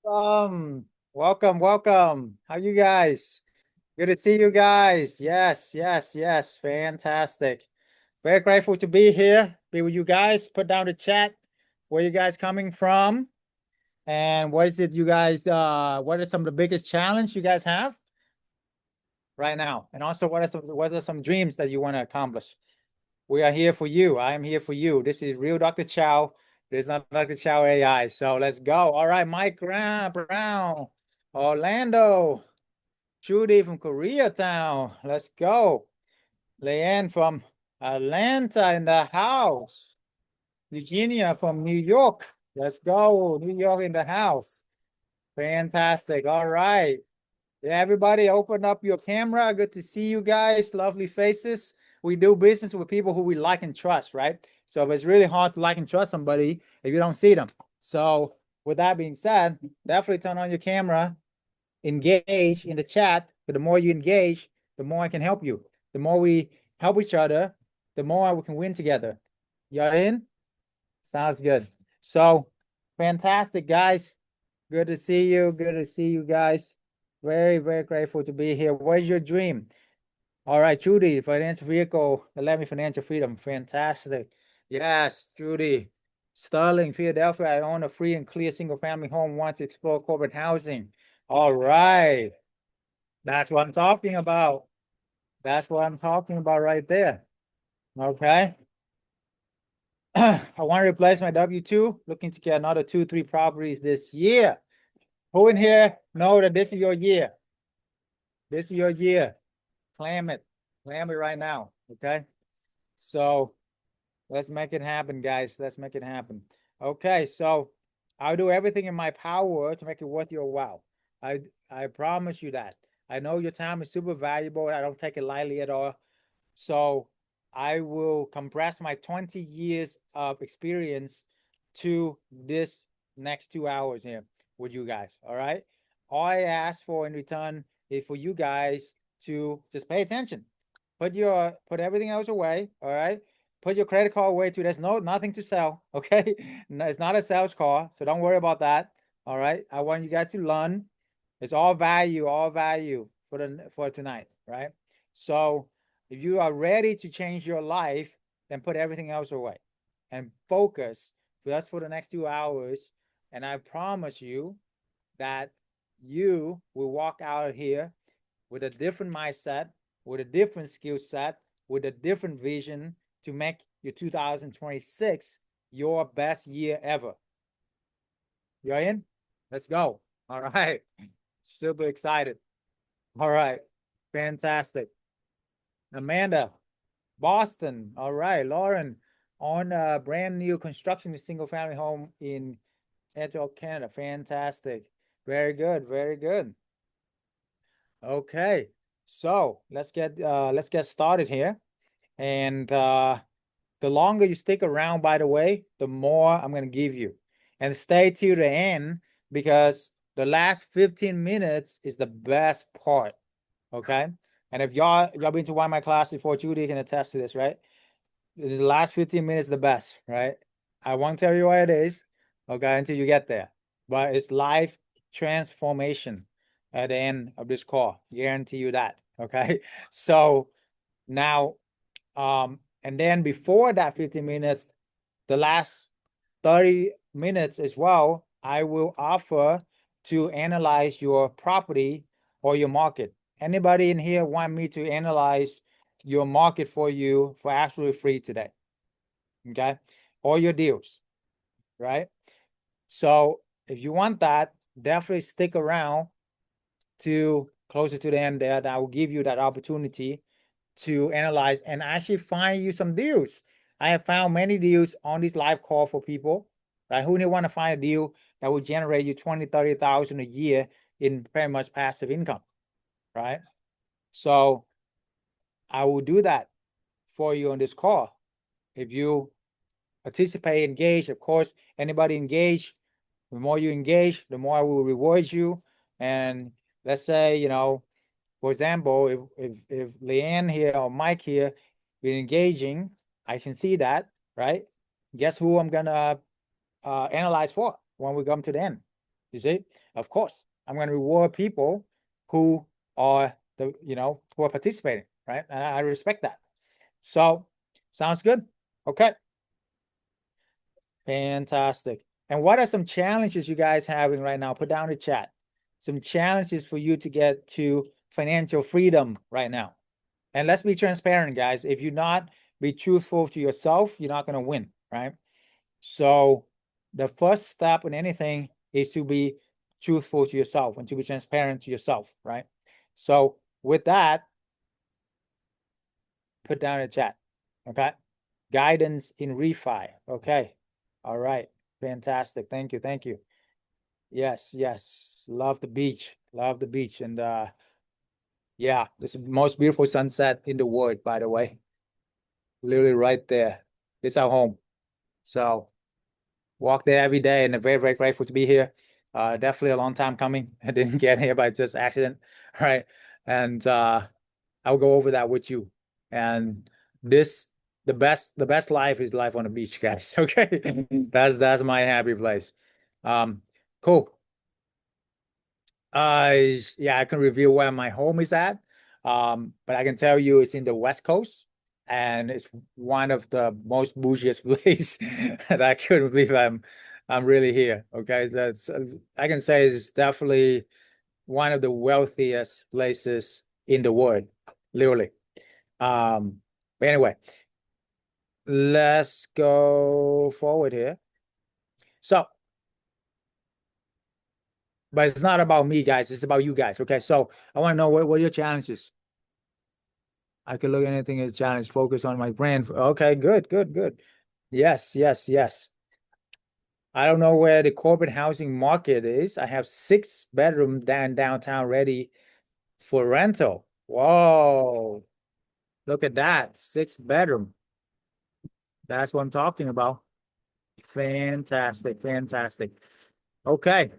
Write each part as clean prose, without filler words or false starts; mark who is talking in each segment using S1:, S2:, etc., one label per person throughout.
S1: Welcome. How you guys? Good to see you guys. Yes. Fantastic. Very grateful to be here, be with you guys. Put down the chat where you guys coming from and what is it you guys what are some of the biggest challenge you guys have right now? And also what are some dreams that you want to accomplish? We are here for you. I am here for you. This is real Dr. Chow. There's not Dr. Chow AI. So let's go. All right, Mike Brown, Orlando, Judy from Koreatown. Let's go. Leanne from Atlanta in the house. Eugenia from New York. Let's go. New York in the house. Fantastic. All right. Yeah, everybody open up your camera. Good to see you guys. Lovely faces. We do business with people who we like and trust, right? So it's really hard to like and trust somebody if you don't see them. So with that being said, definitely turn on your camera, engage in the chat. But the more you engage, the more I can help you. The more we help each other, the more we can win together. You're in? Sounds good. So fantastic, guys. Good to see you. Good to see you guys. Very grateful to be here. What is your dream? All right, Judy, financial vehicle, 11 financial freedom. Fantastic. Yes, Judy. Sterling, Philadelphia. I own a free and clear single family home. Want to explore corporate housing. All right. That's what I'm talking about. That's what I'm talking about right there. Okay. I want to replace my W-2. Looking to get another 2, 3 properties this year. Who in here know that this is your year? This is your year. Claim it. Claim it right now. Okay. So let's make it happen, guys. Let's make it happen. Okay. So I'll do everything in my power to make it worth your while. I promise you that. I know your time is super valuable. I don't take it lightly at all. So I will compress my 20 years of experience to this next 2 hours here with you guys. All right. All I ask for in return is for you guys to just pay attention. Put everything else away. All right. Put your credit card away too. There's nothing to sell. Okay. No, it's not a sales call. So don't worry about that. All right. I want you guys to learn. It's all value for tonight. Right. So if you are ready to change your life, then put everything else away and focus just for the next 2 hours. And I promise you that you will walk out of here with a different mindset, with a different skill set, with a different vision to make your 2026 your best year ever. You're in? Let's go. All right. Super excited. All right. Fantastic. Amanda, Boston. All right. Lauren, on a brand new construction single family home in Montreal, Canada. Fantastic. Very good. Very good. Okay. So let's get started here. And the longer you stick around, by the way, the more I'm gonna give you. And stay to the end because the last 15 minutes is the best part. Okay. And if y'all been to one of my classes before, Judy can attest to this, right? The last 15 minutes the best, right? I won't tell you what it is, okay, until you get there. But it's life transformation at the end of this call. Guarantee you that. Okay. So now, and then before that 15 minutes, the last 30 minutes as well, I will offer to analyze your property or your market. Anybody in here want me to analyze your market for you for absolutely free today? Okay. All your deals, right? So if you want that, definitely stick around to closer to the end there. That will give you that opportunity to analyze and actually find you some deals. I have found many deals on this live call for people, right? Who want to find a deal that will generate you 20, 30,000 a year in very much passive income, right? So I will do that for you on this call. If you participate, engage, of course, anybody engage, the more you engage, the more I will reward you. And let's say, for example, if Leanne here or Mike here been engaging, I can see that, right? Guess who I'm gonna analyze for when we come to the end? You see, of course, I'm going to reward people who are who are participating, right? And I respect that. So sounds good. Okay. Fantastic. And what are some challenges you guys having right now? Put down in the chat. Some challenges for you to get to financial freedom right now. And let's be transparent, guys. If you're not be truthful to yourself, you're not going to win, right? So the first step in anything is to be truthful to yourself and to be transparent to yourself, right? So with that, put down in the chat. Okay. Guidance in refi. Okay. All right. Fantastic. Thank you. Thank you. Yes, yes. Love the beach. Love the beach. And yeah, this is the most beautiful sunset in the world, by the way. Literally right there. This is our home. So walk there every day and I'm very, very grateful to be here. Definitely a long time coming. I didn't get here by just accident, right? And I'll go over that with you. And this the best life is life on the beach, guys. Okay. That's my happy place. Um, cool. Yeah, I can reveal where my home is at. But I can tell you it's in the West Coast, and it's one of the most bougiest place that I couldn't believe I'm really here. Okay, that's I can say it's definitely one of the wealthiest places in the world, literally. But anyway, let's go forward here. So, but it's not about me, guys. It's about you guys. Okay, so I want to know what are your challenges? I could look at anything as a challenge, focus on my brand. Okay, good, good, good. Yes, yes, yes. I don't know where the corporate housing market is. I have 6 bedroom downtown ready for rental. Whoa, look at that. 6 bedroom. That's what I'm talking about. Fantastic, fantastic. Okay.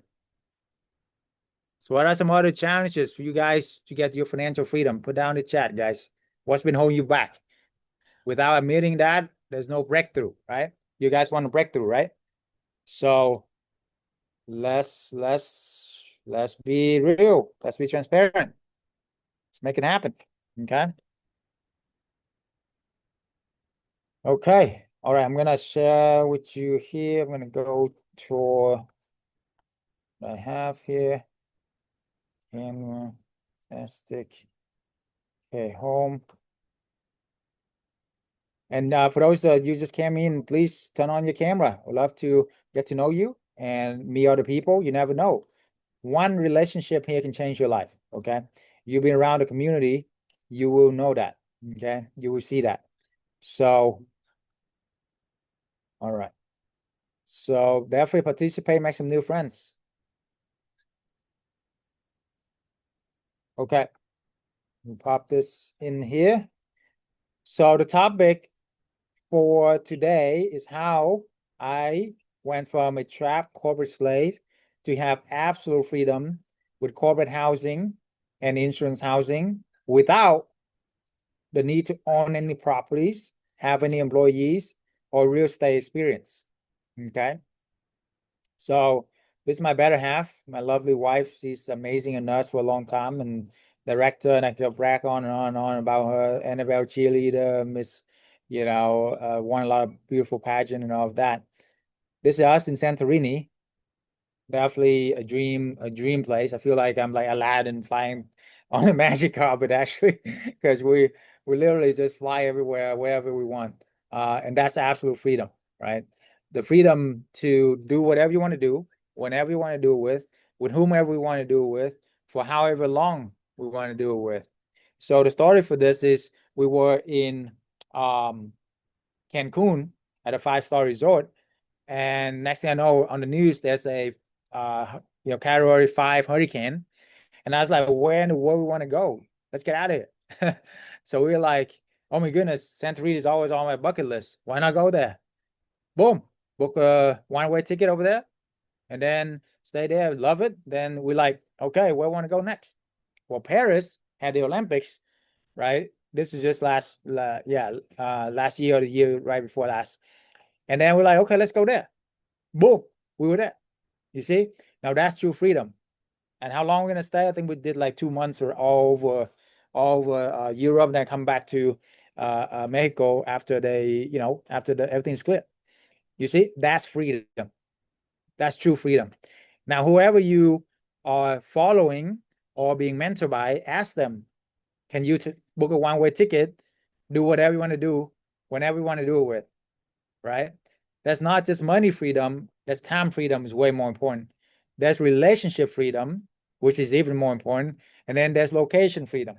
S1: So what are some other challenges for you guys to get your financial freedom? Put down the chat, guys. What's been holding you back? Without admitting that, there's no breakthrough, right? You guys want a breakthrough, right? So let's be real. Let's be transparent. Let's make it happen. Okay. Okay. All right. I'm gonna share with you here. I'm gonna go to what I have here. Camera, fantastic. Okay, home. And for those that you just came in, please turn on your camera. I'd love to get to know you and meet other people. You never know. One relationship here can change your life. Okay. You've been around the community, you will know that. Okay. You will see that. So, all right. So definitely participate, make some new friends. Okay. We'll pop this in here. So the topic for today is how I went from a trapped corporate slave to have absolute freedom with corporate housing and insurance housing without the need to own any properties, have any employees, or real estate experience. Okay. So this is my better half, my lovely wife. She's amazing, a nurse for a long time and director, and I could brag on and on and on about her NFL cheerleader, Miss, won a lot of beautiful pageant and all of that. This is us in Santorini. Definitely a dream place. I feel like I'm like Aladdin flying on a magic carpet, actually, because we literally just fly everywhere, wherever we want. And that's absolute freedom, right? The freedom to do whatever you want to do, whenever you want to do it with whomever we want to do it with, for however long we want to do it with. So the story for this is we were in Cancun at a 5-star resort, and next thing I know, on the news, there's a Category 5 hurricane. And I was like, where in the world we want to go? Let's get out of here. So we were like, oh my goodness, Santorini is always on my bucket list. Why not go there? Boom, book a one-way ticket over there and then stay there, love it. Then we like, okay, where want to go next? Well, Paris had the Olympics, right? This is just last year or the year right before last. And then we're like, okay, let's go there. Boom, we were there. You see? Now that's true freedom. And how long we're gonna stay? I think we did like 2 months or all over Europe, then come back to Mexico after everything's clear. You see, that's freedom. That's true freedom. Now, whoever you are following or being mentored by, ask them, can you book a one-way ticket, do whatever you want to do, whenever you want to do it with, right? That's not just money freedom. That's time freedom is way more important. There's relationship freedom, which is even more important. And then there's location freedom.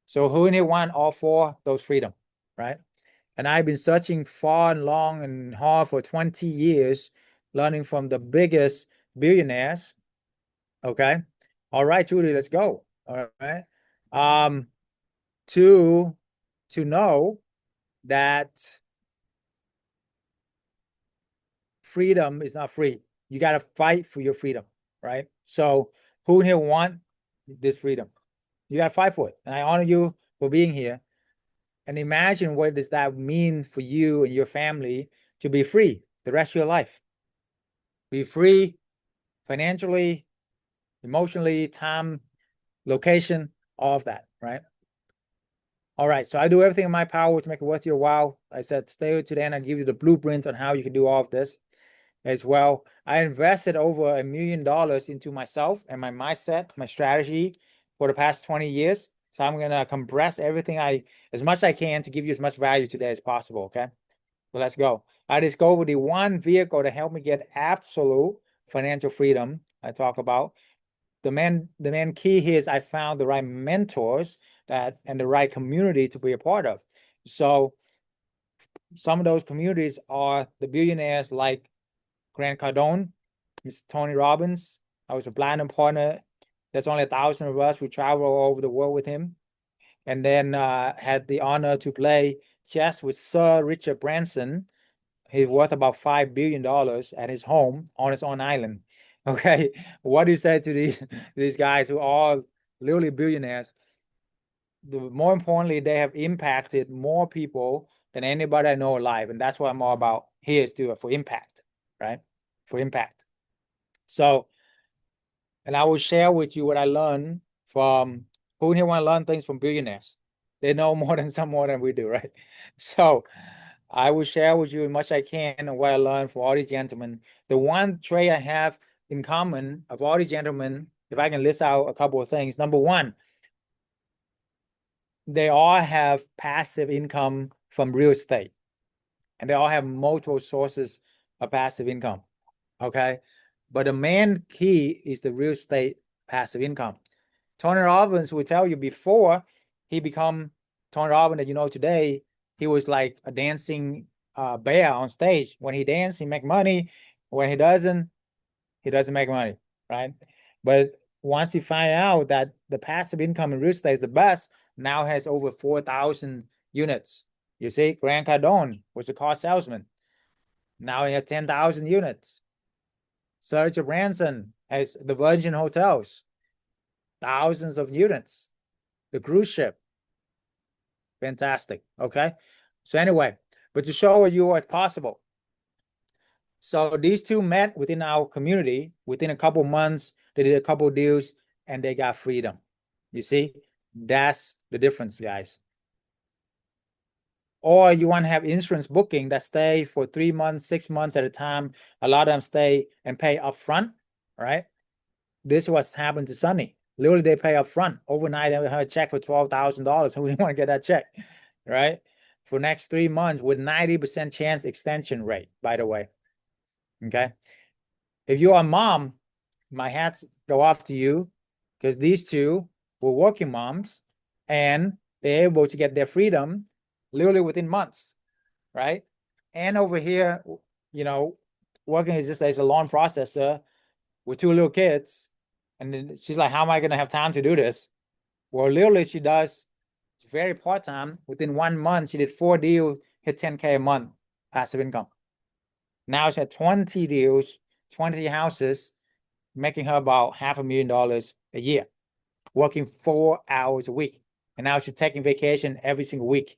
S1: So who in here want all four those freedom, right? And I've been searching far and long and hard for 20 years, learning from the biggest billionaires. Okay. All right, Judy, let's go. All right. Um, to know that freedom is not free. You got to fight for your freedom, right? So who in here want this freedom? You got to fight for it. And I honor you for being here. And imagine what does that mean for you and your family to be free the rest of your life. Be free financially, emotionally, time, location, all of that, right? All right, so I do everything in my power to make it worth your while. I said, stay to the end. I give you the blueprint on how you can do all of this as well. I invested over $1 million into myself and my mindset, my strategy for the past 20 years. So I'm going to compress everything as much as I can to give you as much value today as possible, okay? So let's go. I discovered the one vehicle to help me get absolute financial freedom I talk about. The main key here is I found the right mentors and the right community to be a part of. So some of those communities are the billionaires like Grant Cardone, Mr. Tony Robbins. I was a platinum partner. There's only 1,000 of us. We travel all over the world with him. And then had the honor to play chess with Sir Richard Branson. He's worth about $5 billion at his home on his own island. Okay. What do you say to these guys who are all literally billionaires? More importantly, they have impacted more people than anybody I know alive. And that's what I'm all about here is to for impact, right? For impact. So, and I will share with you what I learned from who here want to learn things from billionaires. They know more than we do, right? So I will share with you as much I can and what I learned from all these gentlemen. The one trait I have in common of all these gentlemen, if I can list out a couple of things. Number one, they all have passive income from real estate, and they all have multiple sources of passive income. Okay. But the main key is the real estate passive income. Tony Robbins will tell you before he become Tony Robbins that you know today, he was like a dancing bear on stage. When he dances, he make money. When he doesn't make money, right? But once he find out that the passive income in real estate is the best, now has over 4,000 units. You see, Grant Cardone was a car salesman. Now he has 10,000 units. Sergio Branson has the Virgin Hotels, thousands of units. The cruise ship, fantastic. Okay. So anyway, but to show you what's possible. So these two met within our community. Within a couple months, they did a couple deals and they got freedom. You see, that's the difference, guys. Or you want to have insurance booking that stay for 3 months, 6 months at a time. A lot of them stay and pay upfront, right? This is what's happened to Sunny. Literally, they pay upfront. Overnight, they have a check for $12,000. Who want to get that check, right? For next 3 months with 90% chance extension rate, by the way. Okay. If you're a mom, my hats go off to you because these two were working moms and they're able to get their freedom literally within months, right? And over here, working is just as a loan processor with 2 little kids. And then she's like, how am I going to have time to do this? Well, literally, she does very part-time. Within 1 month, she did 4 deals, hit 10K a month passive income. Now she had 20 deals, 20 houses, making her about $500,000 a year, working 4 hours a week. And now she's taking vacation every single week.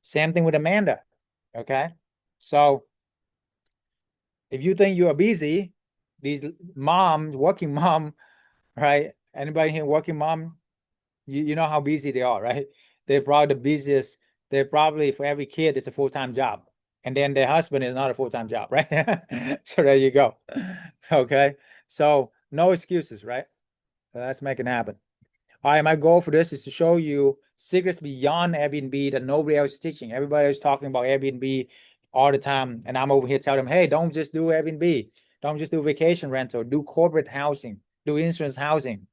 S1: Same thing with Amanda. Okay. So if you think you are busy, these moms, working mom, right? Anybody here working mom? You know how busy they are, right? They're probably the busiest. They're probably for every kid, it's a full-time job. And then their husband is not a full-time job, right? So there you go. Okay. So no excuses, right? Let's make it happen. All right, my goal for this is to show you secrets beyond Airbnb that nobody else is teaching. Everybody is talking about Airbnb all the time, and I'm over here telling them, hey, don't just do Airbnb. Don't just do vacation rental. Do corporate housing. Do insurance housing.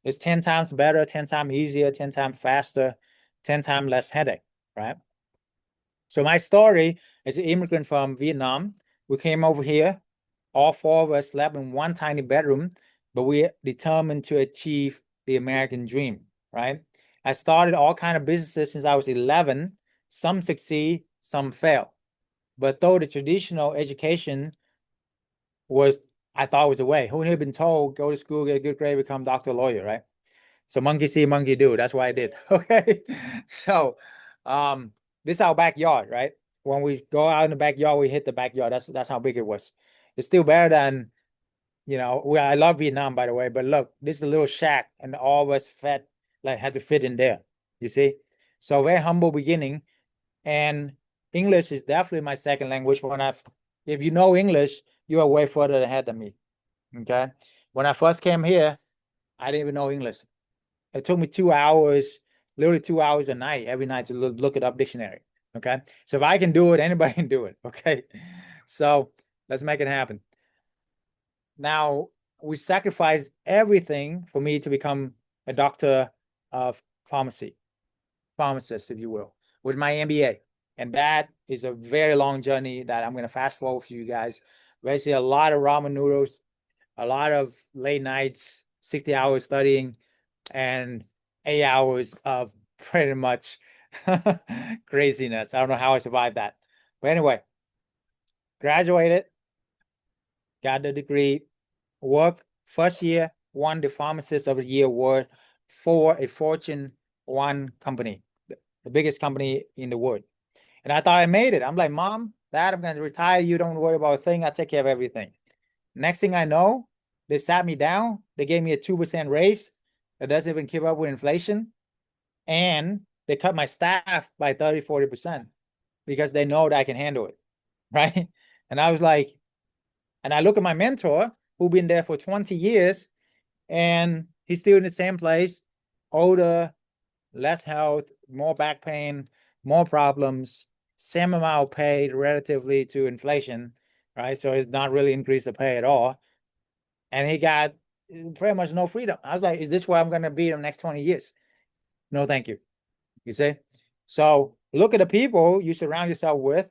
S1: It's 10 times better, 10 times easier, 10 times faster, 10 times less headache, right? So my story is an immigrant from Vietnam. We came over here. All four of us slept in one tiny bedroom, but we determined to achieve the American dream, right? I started all kind of businesses since I was 11. Some succeed, some fail. But though the traditional education was, I thought was the way. Who had been told, go to school, get a good grade, become doctor, lawyer, right? So monkey see, monkey do. That's what I did. Okay. So this is our backyard, right? When we go out in the backyard, we hit the backyard. That's how big it was. It's still better than, I love Vietnam, by the way, but look, this is a little shack and all of us fed, like had to fit in there. You see? So very humble beginning. And English is definitely my second language. If you know English, you are way further ahead than me. Okay. When I first came here, I didn't even know English. It took me 2 hours, literally 2 hours a night, every night to look it up dictionary. Okay. So if I can do it, anybody can do it. Okay. So let's make it happen. Now, we sacrificed everything for me to become a doctor of pharmacist, if you will, with my MBA. And that is a very long journey that I'm going to fast forward for you guys. Basically, a lot of ramen noodles, a lot of late nights, 60 hours studying, and 8 hours of pretty much craziness. I don't know how I survived that. But anyway, graduated, got the degree, worked first year, won the Pharmacist of the Year award for a Fortune 1 company, the biggest company in the world. And I thought I made it. I'm like, Mom, Dad, I'm going to retire. You don't worry about a thing. I take care of everything. Next thing I know, they sat me down. They gave me a 2% raise that doesn't even keep up with inflation. And they cut my staff by 30, 40% because they know that I can handle it. Right. And I was like, and I look at my mentor who's been there for 20 years and he's still in the same place, older, less health, more back pain, more problems, same amount of pay relatively to inflation, right? So it's not really increased the pay at all. And he got pretty much no freedom. I was like, is this where I'm going to be in the next 20 years? No, thank you. You see? So look at the people you surround yourself with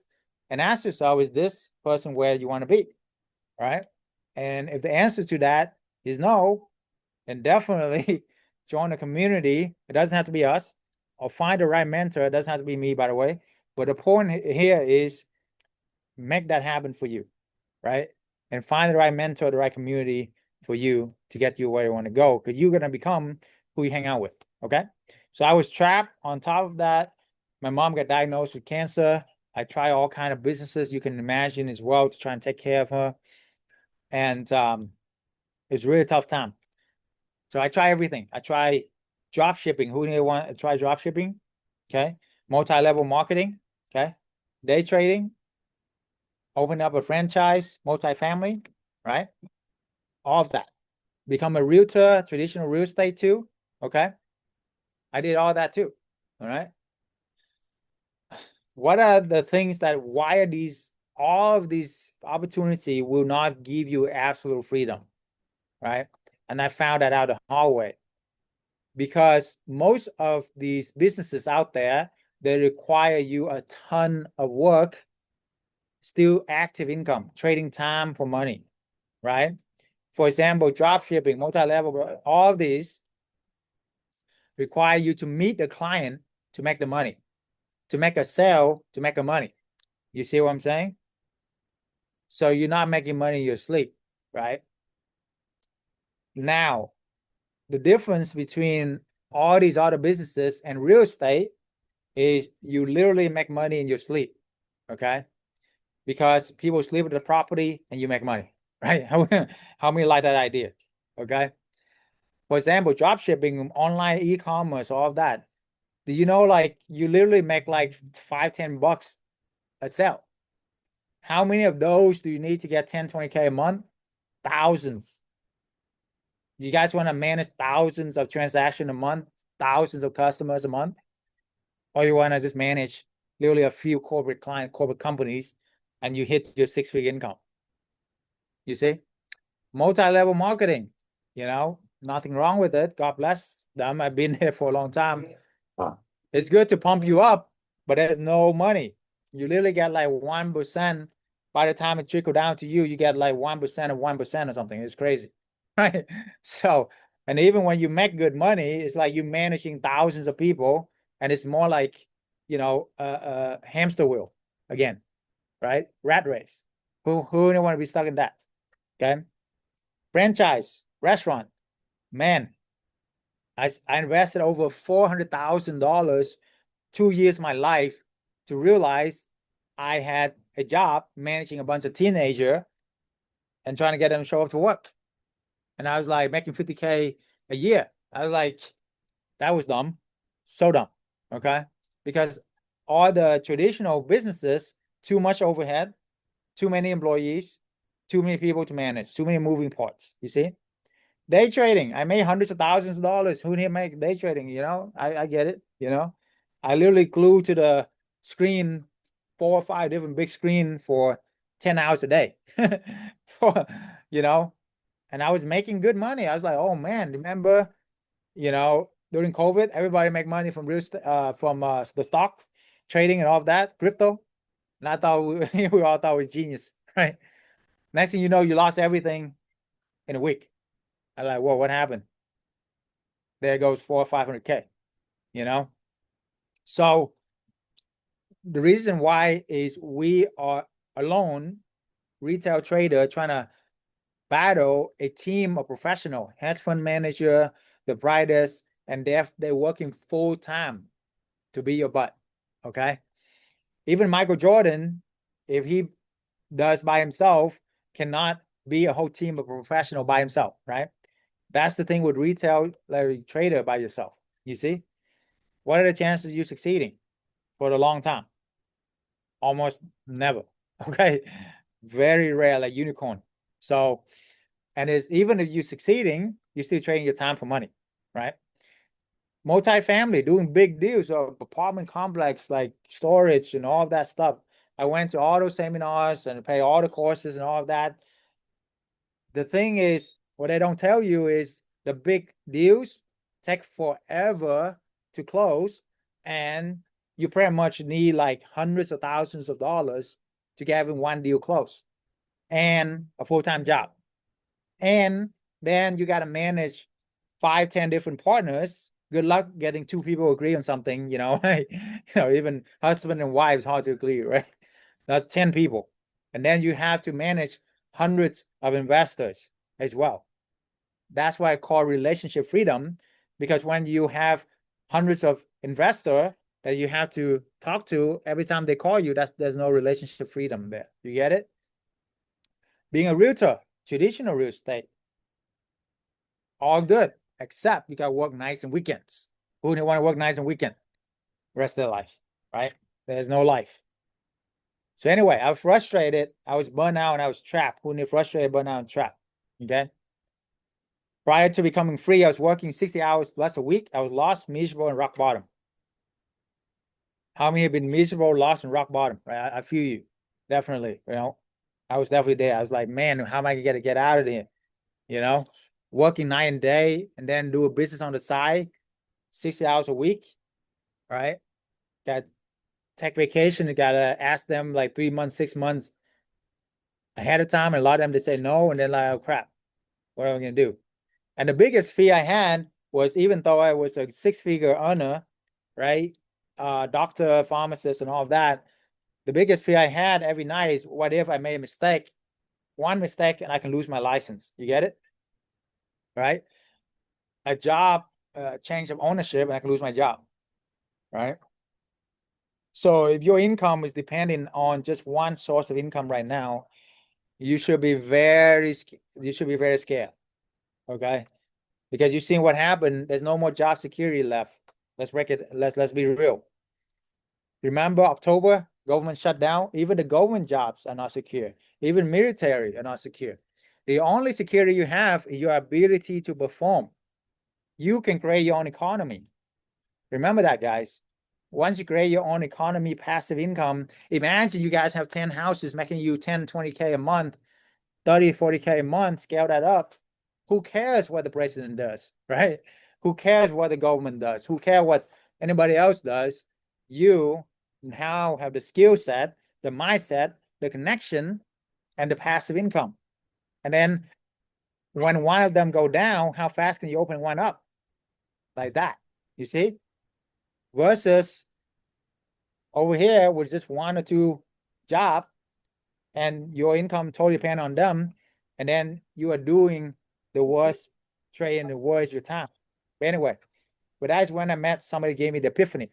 S1: and ask yourself, is this person where you want to be? Right? And if the answer to that is no, then definitely join a community. It doesn't have to be us, or find the right mentor. It doesn't have to be me, by the way. But the point here is make that happen for you, right? And find the right mentor, the right community for you to get you where you want to go, because you're going to become who you hang out with. Okay. So I was trapped. On top of that, my mom got diagnosed with cancer. I tried all kind of businesses you can imagine as well to try and take care of her. And it's really a tough time. So I try everything. I try drop shipping. Who didn't want to try drop shipping? Okay. Multi-level marketing. Okay. Day trading. Open up a franchise, multifamily, right? All of that. Become a realtor, traditional real estate too. Okay. I did all that too. All right. What are the things that why are all of these opportunity will not give you absolute freedom, right? And I found that out the hard way. Because most of these businesses out there, they require you a ton of work, still active income, trading time for money, right? For example, drop shipping, multi-level, all these require you to meet the client to make the money, to make a sale, to make a money. You see what I'm saying? So you're not making money in your sleep, right? Now, the difference between all these other businesses and real estate is you literally make money in your sleep, okay? Because people sleep at the property and you make money. right? How many like that idea? Okay. For example, drop shipping, online e-commerce, all of that. Do you know, like, you literally make like 5, $10 a sale? How many of those do you need to get 10, 20K a month? Thousands. You guys want to manage thousands of transactions a month, thousands of customers a month? Or you want to just manage literally a few corporate companies and you hit your 6-figure income? You see? Multi-level marketing, nothing wrong with it. God bless them. I've been there for a long time. It's good to pump you up, but there's no money. You literally get like 1%. By the time it trickle down to you, you get like 1% of 1% or something. It's crazy, right? So, and even when you make good money, it's like you're managing thousands of people, and it's more like, a hamster wheel again, right? Rat race. Who don't want to be stuck in that? Okay. Franchise, restaurant, man, I invested over $400,000 2 years of my life to realize I had a job managing a bunch of teenagers and trying to get them to show up to work. And I was like making 50K a year. I was like, that was dumb. So dumb. Okay. Because all the traditional businesses, too much overhead, too many employees, too many people to manage, too many moving parts. You see? Day trading. I made hundreds of thousands of dollars. Who didn't make day trading? I get it. I literally glued to the screen 4 or 5 different big screen for 10 hours a day. for, you know, and I was making good money. I was like, oh man, remember, during COVID, everybody make money from the stock trading and all of that, crypto. And I thought we all thought it was genius, right? Next thing you know, you lost everything in a week. I'm like, whoa, what happened? There goes 400 or 500K, you know? So the reason why is we are alone, retail trader, trying to battle a team of professional, hedge fund manager, the brightest, and they're working full time to be your butt. Okay. Even Michael Jordan, if he does by himself, cannot be a whole team of professional by himself, right? That's the thing with retail trader by yourself. You see? What are the chances of you succeeding for a long time? Almost never. Okay. Very rare, like unicorn. So, and it's even if you're succeeding, you're still trading your time for money, right? Multifamily, doing big deals, so apartment complex, like storage and all of that stuff. I went to all those seminars and pay all the courses and all of that. The thing is, what they don't tell you is the big deals take forever to close, and you pretty much need like hundreds of thousands of dollars to get even one deal closed, and a full-time job. And then you got to manage 5, 10 different partners. Good luck getting two people agree on something, even husband and wife is hard to agree, right? That's 10 people. And then you have to manage hundreds of investors as well. That's why I call relationship freedom, because when you have hundreds of investors that you have to talk to every time they call you, there's no relationship freedom there. You get it? Being a realtor, traditional real estate, all good, except you got to work nights and weekends. Who do not want to work nights and weekends? Rest of their life, right? There's no life. So anyway, I was frustrated. I was burned out and I was trapped. Who need frustrated, burned out, and trapped? Okay. Prior to becoming free, I was working 60 hours plus a week. I was lost, miserable, and rock bottom. How many have been miserable, lost, and rock bottom? Right? I feel you. Definitely. I was definitely there. I was like, man, how am I gonna get out of here? You know, working night and day and then do a business on the side, 60 hours a week, right? Got take vacation. You gotta ask them like 3 months, 6 months ahead of time. And a lot of them they say no, and then like, oh crap, what am I gonna do? And the biggest fee I had was, even though I was a 6-figure earner, right? Doctor, pharmacist, and all of that. The biggest fear I had every night is, what if I made a mistake? One mistake and I can lose my license. You get it? Right? A job, change of ownership, and I can lose my job. Right? So if your income is depending on just one source of income right now, you should be very scared. Okay, because you've seen what happened. There's no more job security left. Let's be real. Remember October, government shut down. Even the government jobs are not secure. Even military are not secure. The only security you have is your ability to perform. You can create your own economy. Remember that, guys. Once you create your own economy, passive income, imagine you guys have 10 houses making you 10, 20K a month, 30, 40K a month, scale that up. Who cares what the president does, right? Who cares what the government does? Who cares what anybody else does? You now have the skill set, the mindset, the connection, and the passive income. And then when one of them go down, how fast can you open one up? Like that, you see? Versus over here with just one or two job and your income totally depend on them, and then you are doing the worst trade and the worst your time. But anyway, but that's when I met somebody gave me the epiphany.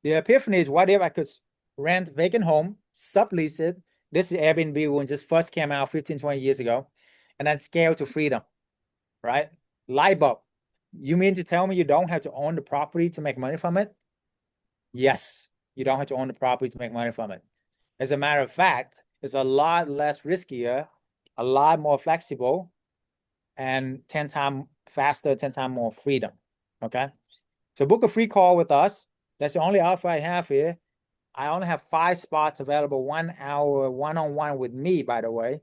S1: The epiphany is, what if I could rent vacant home, sublease it? This is Airbnb when it just first came out 15, 20 years ago, and then scale to freedom, right? Light bulb. You mean to tell me you don't have to own the property to make money from it? Yes, you don't have to own the property to make money from it. As a matter of fact, it's a lot less riskier, a lot more flexible, and 10 times faster, 10 times more freedom. Okay. So book a free call with us. That's the only offer I have here. I only have 5 spots available, 1 hour one-on-one with me, by the way.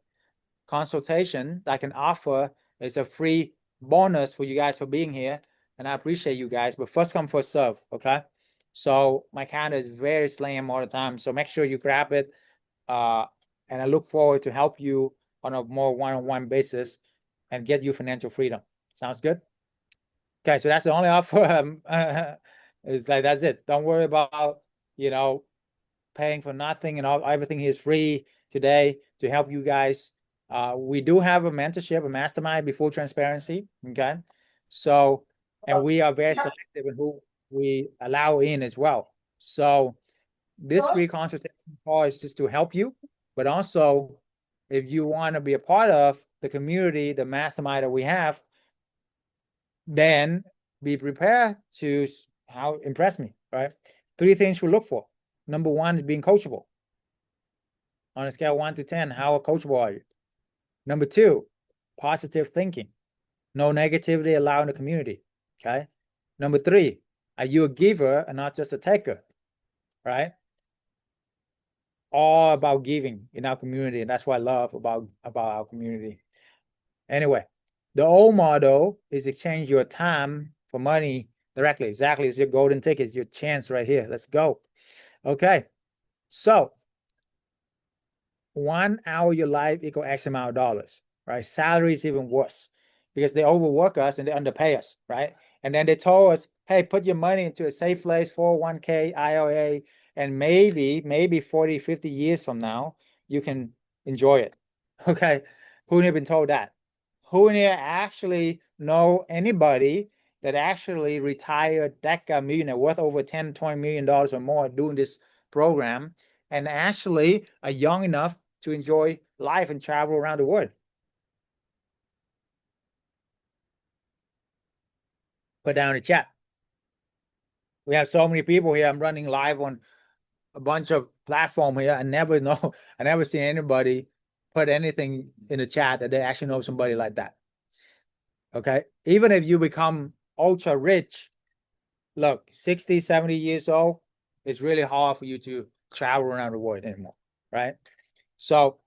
S1: Consultation that I can offer is a free bonus for you guys for being here. And I appreciate you guys, but first come, first serve. Okay. So my calendar is very slam all the time. So make sure you grab it. And I look forward to help you on a more one-on-one basis and get you financial freedom. Sounds good? Okay, so that's the only offer. It's like that's it. Don't worry about, paying for nothing, and everything is free today to help you guys. We do have a mentorship, a mastermind before transparency. Okay. So, and we are very selective in who we allow in as well. So this free consultation call is just to help you, but also if you want to be a part of the community, the mastermind that we have, then be prepared to how impress me, right? 3 things we look for. Number 1 is being coachable. On a scale of 1 to 10, how coachable are you? Number 2, positive thinking. No negativity allowed in the community. Okay. Number 3, are you a giver and not just a taker? Right? All about giving in our community, and that's what I love about our community. Anyway, the old model is exchange your time for money directly. Exactly, it's your golden ticket, your chance right here. Let's go. Okay, so 1 hour of your life equal X amount of dollars, right? Salary is even worse because they overwork us and they underpay us, right? And then they told us, hey, put your money into a safe place, 401k, IRA, and maybe 40, 50 years from now, you can enjoy it. Okay. Who have been told that? Who here actually know anybody that actually retired DECA millionaire worth over 10, $20 million or more doing this program and actually are young enough to enjoy life and travel around the world? Put down in the chat. We have so many people here. I'm running live on a bunch of platform here. I never know. I never seen anybody put anything in the chat that they actually know somebody like that. Okay. Even if you become ultra rich, look, 60, 70 years old, it's really hard for you to travel around the world anymore. Right. So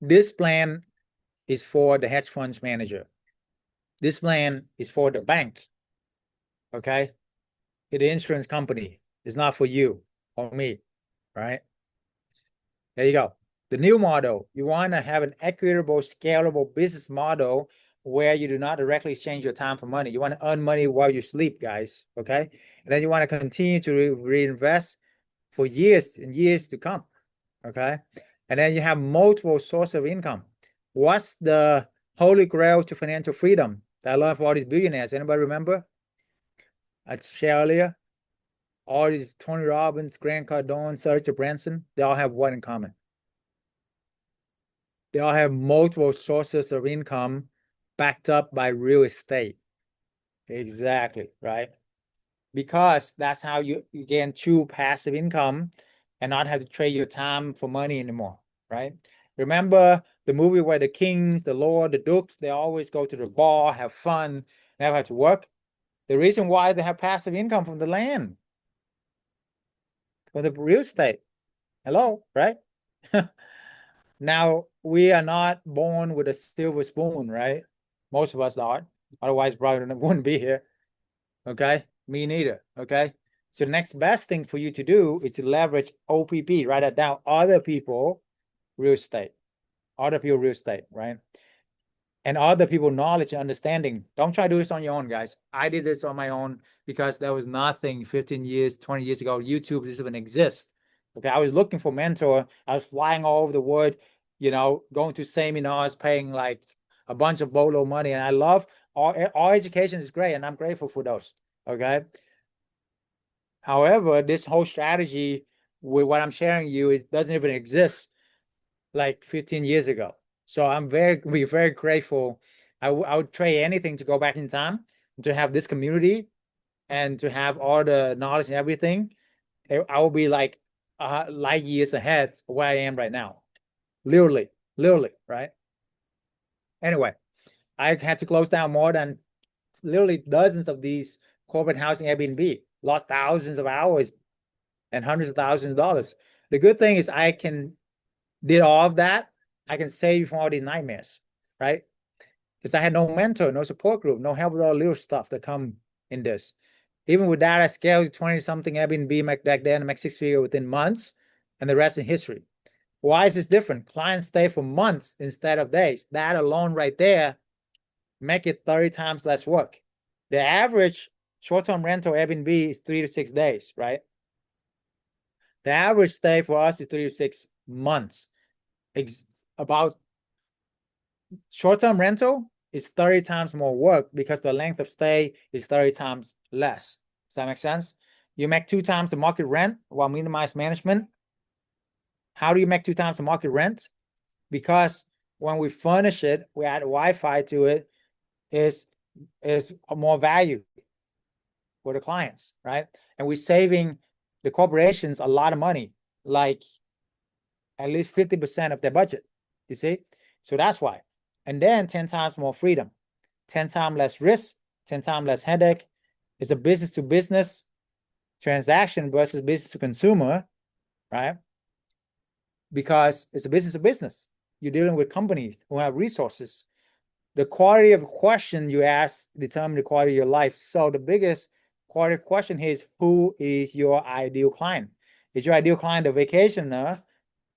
S1: this plan is for the hedge funds manager. This plan is for the bank. Okay. The insurance company is not for you or me. Right. There you go. The new model, you want to have an equitable, scalable business model where you do not directly exchange your time for money. You want to earn money while you sleep, guys. Okay. And then you want to continue to reinvest for years and years to come. Okay. And then you have multiple sources of income. What's the holy grail to financial freedom that I learned from all these billionaires? Anybody remember? I shared earlier. All these Tony Robbins, Grant Cardone, Sergio Branson, they all have what in common? They all have multiple sources of income backed up by real estate. Exactly, right? Because that's how you gain true passive income and not have to trade your time for money anymore, right? Remember the movie where the kings, the lord, the dukes, they always go to the bar, have fun, never have to work. The reason why they have passive income from the land, from the real estate. Hello, right? Now, we are not born with a silver spoon, right? Most of us aren't. Otherwise, probably wouldn't be here. Okay. Me neither. Okay. So the next best thing for you to do is to leverage OPP, write that down. Other people real estate, other people real estate, right? And other people knowledge and understanding. Don't try to do this on your own, guys. I did this on my own because there was nothing 15 years, 20 years ago. YouTube doesn't even exist. Okay. I was looking for mentor. I was flying all over the world, going to seminars, paying like a bunch of bolo money. And I love all education is great. And I'm grateful for those. Okay. However, this whole strategy with what I'm sharing you, it doesn't even exist like 15 years ago. So we're very grateful. I would trade anything to go back in time to have this community and to have all the knowledge and everything. I will be like light years ahead of where I am right now. Literally, literally, right? Anyway, I had to close down more than literally dozens of these corporate housing Airbnb, lost thousands of hours and hundreds of thousands of dollars. The good thing is I can did all of that. I can save you from all these nightmares, right? Because I had no mentor, no support group, no help with all the little stuff that come in this. Even with that, I scaled to 20 something Airbnb back then, make six figure within months, and the rest is history. Why is this different? Clients stay for months instead of days. That alone right there make it 30 times less work. The average short-term rental Airbnb is 3 to 6 days, right? The average stay for us is 3 to 6 months. About short-term rental is 30 times more work because the length of stay is 30 times less. Does that make sense? You make 2 times the market rent while minimize management. How do you make 2 times the market rent? Because when we furnish it, we add Wi-Fi to it, is more value for the clients, right? And we're saving the corporations a lot of money, like at least 50% of their budget. You see? So that's why. And then 10 times more freedom, 10 times less risk, 10 times less headache. It's a business to business transaction versus business to consumer, right? Because it's a business to business. You're dealing with companies who have resources. The quality of question you ask determine the quality of your life. So the biggest quality question here is, who is your ideal client? Is your ideal client a vacationer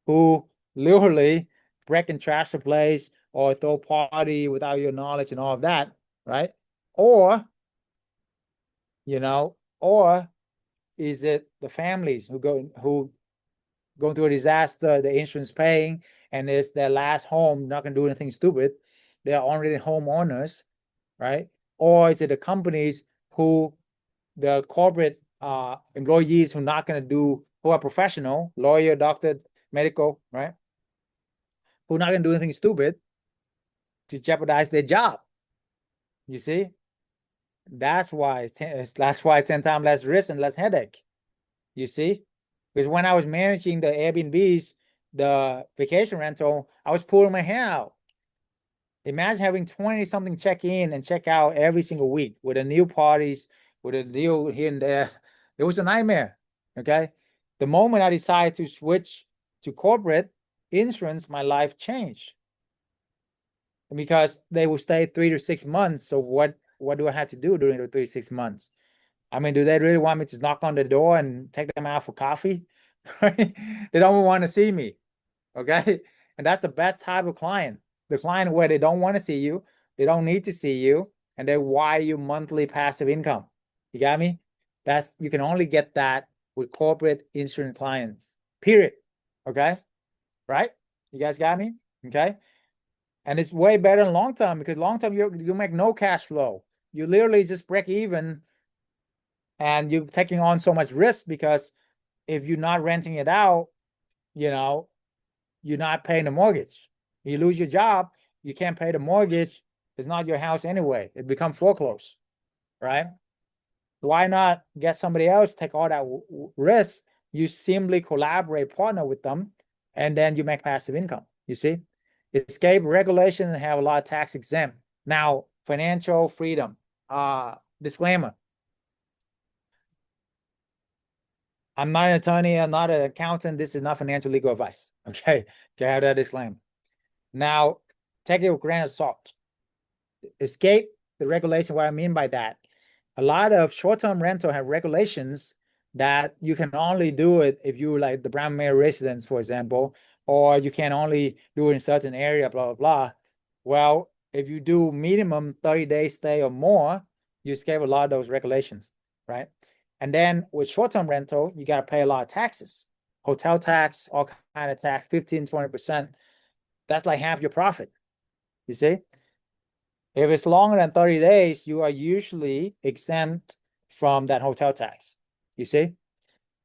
S1: who literally break and trash the place or throw party without your knowledge and all of that, right? Or, or is it the families who go through a disaster, the insurance paying, and it's their last home, not gonna do anything stupid. They're already homeowners, right? Or is it the companies who the corporate employees who are not gonna do, who are professional, lawyer, doctor, medical, right? Who are not gonna do anything stupid to jeopardize their job. You see? That's why 10 times less risk and less headache. You see? Because when I was managing the Airbnbs, the vacation rental, I was pulling my hair out. Imagine having 20 something check in and check out every single week with the new parties, with a deal here and there. It was a nightmare. Okay. The moment I decided to switch to corporate insurance, my life changed because they will stay 3 to 6 months. So what do I have to do during the 3 to 6 months? I mean, do they really want me to knock on the door and take them out for coffee? They don't want to see me. Okay. And that's the best type of client. The client where they don't want to see you, they don't need to see you, and they wire you monthly passive income. You got me? You can only get that with corporate insurance clients. Period. Okay. Right? You guys got me? Okay. And it's way better in long term because long term you make no cash flow. You literally just break even and you're taking on so much risk because if you're not renting it out, you're not paying the mortgage. You lose your job, you can't pay the mortgage. It's not your house anyway. It becomes foreclosed, right? Why not get somebody else take all that risk? You simply collaborate, partner with them, and then you make passive income. You see, escape regulation and have a lot of tax exempt. Now, financial freedom. Disclaimer: I'm not an attorney. I'm not an accountant. This is not financial legal advice. Okay, to have that disclaimer. Now, take it with a grain of salt. Escape the regulation. What I mean by that, a lot of short-term rental have regulations that you can only do it if you like the primary residence, for example, or you can only do it in certain area, blah, blah, blah. Well, if you do minimum 30-day stay or more, you escape a lot of those regulations, right? And then with short-term rental, you got to pay a lot of taxes, hotel tax, all kind of tax, 15, 20%. That's like half your profit, you see? If it's longer than 30 days, you are usually exempt from that hotel tax, you see?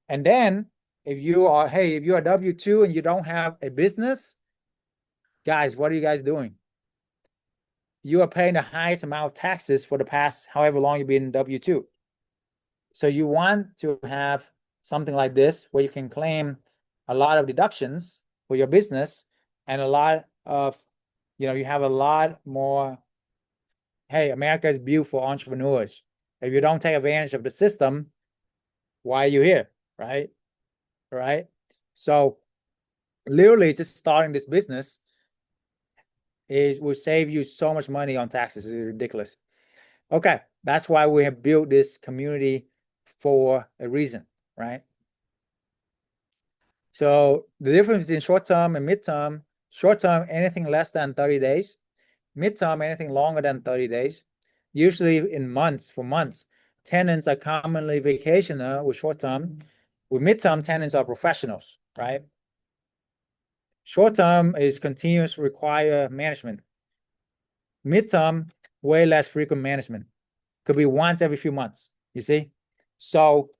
S1: And then if you are, hey, if you are W-2 and you don't have a business, guys, what are you guys doing? You are paying the highest amount of taxes for the past however long you've been in W-2. So you want to have something like this where you can claim a lot of deductions for your business and a lot of, you have a lot more. Hey, America is built for entrepreneurs. If you don't take advantage of the system, why are you here? Right? Right? So literally just starting this business will save you so much money on taxes. It's ridiculous. Okay, that's why we have built this community for a reason, right? So the difference in short term and midterm, short term, anything less than 30 days, midterm, anything longer than 30 days, usually in months, for months. Tenants are commonly vacationer with short term. With midterm, tenants are professionals, right? Short term is continuous require management. Midterm, way less frequent management. Could be once every few months, you see? So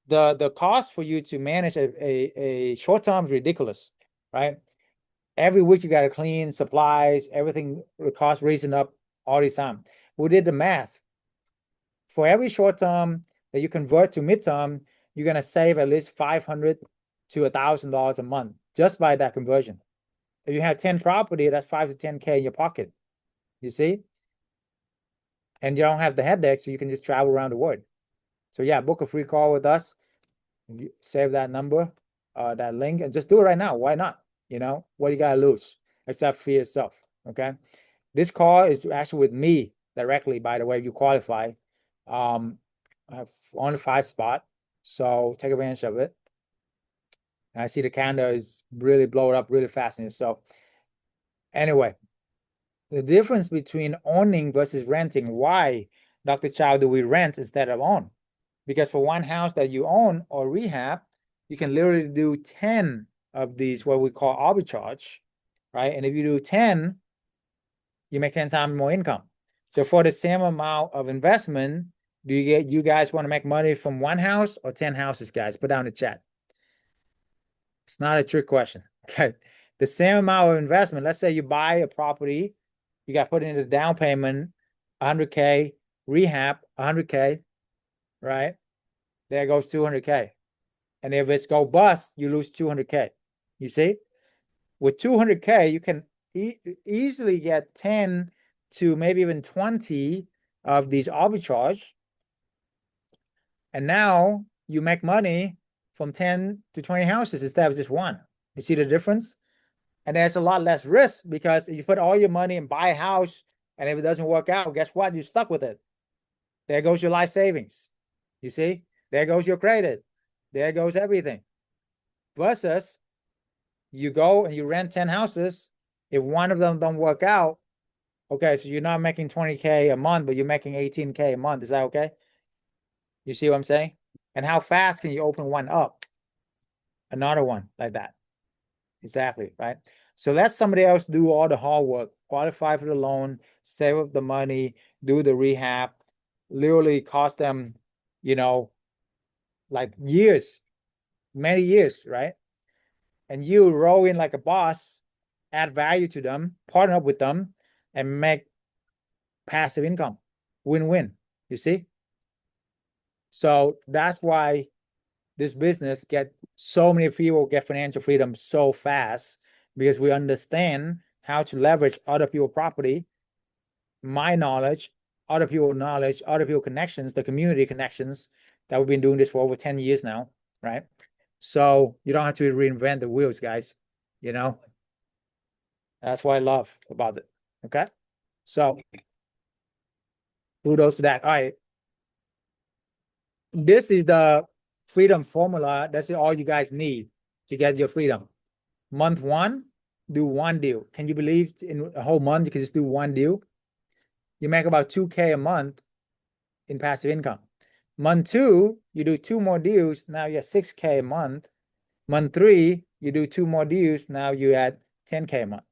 S1: the cost for you to manage a short term is ridiculous, right? Every week you got to clean supplies, everything, the cost raising up all this time. We did the math. For every short term that you convert to midterm, you're gonna save at least $500 to $1,000 a month just by that conversion. If you have 10 property, that's 5 to 10K in your pocket. You see? And you don't have the headache, so you can just travel around the world. So yeah, book a free call with us. Save that number, that link, and just do it right now. Why not? What you gotta lose except for yourself. Okay. This call is actually with me directly, by the way, if you qualify. I have only 5 spots, so take advantage of it. And I see the candle is really blowing up really fast. So anyway, the difference between owning versus renting, why, Dr. Chau, do we rent instead of own? Because for one house that you own or rehab, you can literally do 10 of these, what we call arbitrage, right? And if you do 10, you make 10 times more income. So for the same amount of investment, you guys want to make money from one house or 10 houses, guys? Put down in the chat. It's not a trick question. Okay. The same amount of investment, let's say you buy a property, you got to put in the down payment, 100K, rehab, 100K, right? There goes 200K. And if it's go bust, you lose 200K. You see? With 200K, you can easily get 10 to maybe even 20 of these arbitrage. And now you make money from 10 to 20 houses instead of just one. You see the difference? And there's a lot less risk because if you put all your money and buy a house, and if it doesn't work out, guess what? You're stuck with it. There goes your life savings. You see? There goes your credit. There goes everything. Versus you go and you rent 10 houses. If one of them don't work out, okay, so you're not making 20K a month, but you're making 18K a month. Is that okay? You see what I'm saying? And how fast can you open one up? Another one like that. Exactly, right? So let somebody else do all the hard work, qualify for the loan, save up the money, do the rehab, literally cost them, like years, many years, right? And you roll in like a boss add value to them, partner up with them, and make passive income. Win-win, you see? So that's why this business get so many people get financial freedom so fast, because we understand how to leverage other people's property, my knowledge, other people's knowledge, other people's connections, the community connections that we've been doing this for over 10 years now, right? So you don't have to reinvent the wheels, guys. You know, that's what I love about it. Okay. So kudos to that. All right. This is the freedom formula. That's all you guys need to get your freedom. Month one, do one deal. Can you believe in a whole month you can just do one deal? You make about 2K a month in passive income. Month two, you do two more deals. Now you're 6K a month. Month three, you do two more deals. Now you add 10K a month.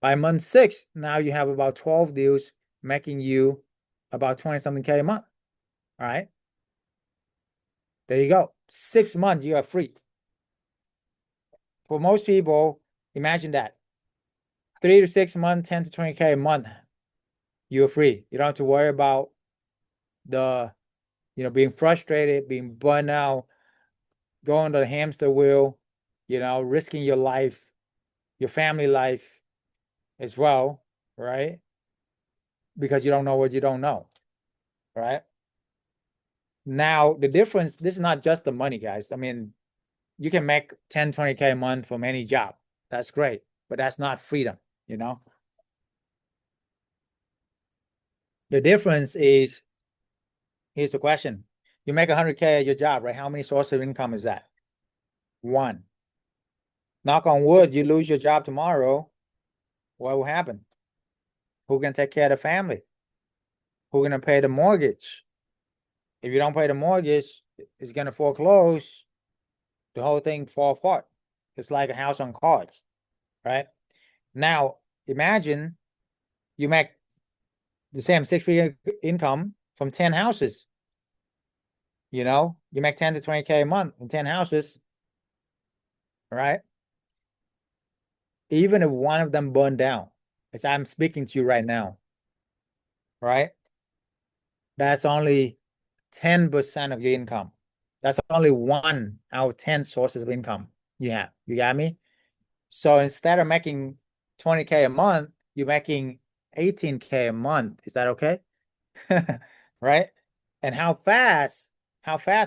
S1: By month six, now you have about 12 deals, making you about 20 something K a month. All right. There you go. 6 months, you are free. For most people, imagine that 3 to 6 months, 10 to 20K a month, you're free. You don't have to worry about the, being frustrated, being burned out, going to the hamster wheel, risking your life, your family life as well, right? Because you don't know what you don't know, right? Now, the difference, this is not just the money, guys. I mean, you can make 10, 20K a month from any job. That's great, but that's not freedom, The difference is, here's the question. You make 100K at your job, right? How many sources of income is that? One. Knock on wood, you lose your job tomorrow, what will happen? Who can take care of the family? Who gonna pay the mortgage? If you don't pay the mortgage, it's gonna foreclose. The whole thing fall apart. It's like a house on cards, right? Now, imagine you make the same six-figure income from 10 houses. You make 10 to 20K a month in 10 houses, right? Even if one of them burned down, as I'm speaking to you right now, right? That's only 10% of your income. That's only 1 out of 10 sources of income you have. You got me? So instead of making 20K a month, you're making 18K a month. Is that okay? Right? And how fast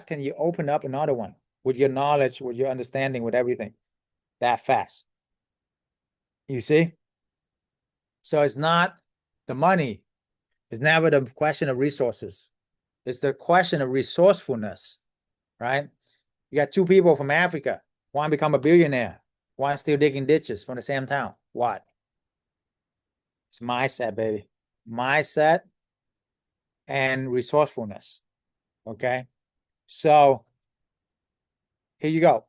S1: can you open up another one with your knowledge, with your understanding, with everything? That fast. You see? So it's not the money. It's never the question of resources. It's the question of resourcefulness, right? You got two people from Africa, one become a billionaire, one still digging ditches from the same town. What? It's mindset, baby. Mindset and resourcefulness. Okay. So here you go.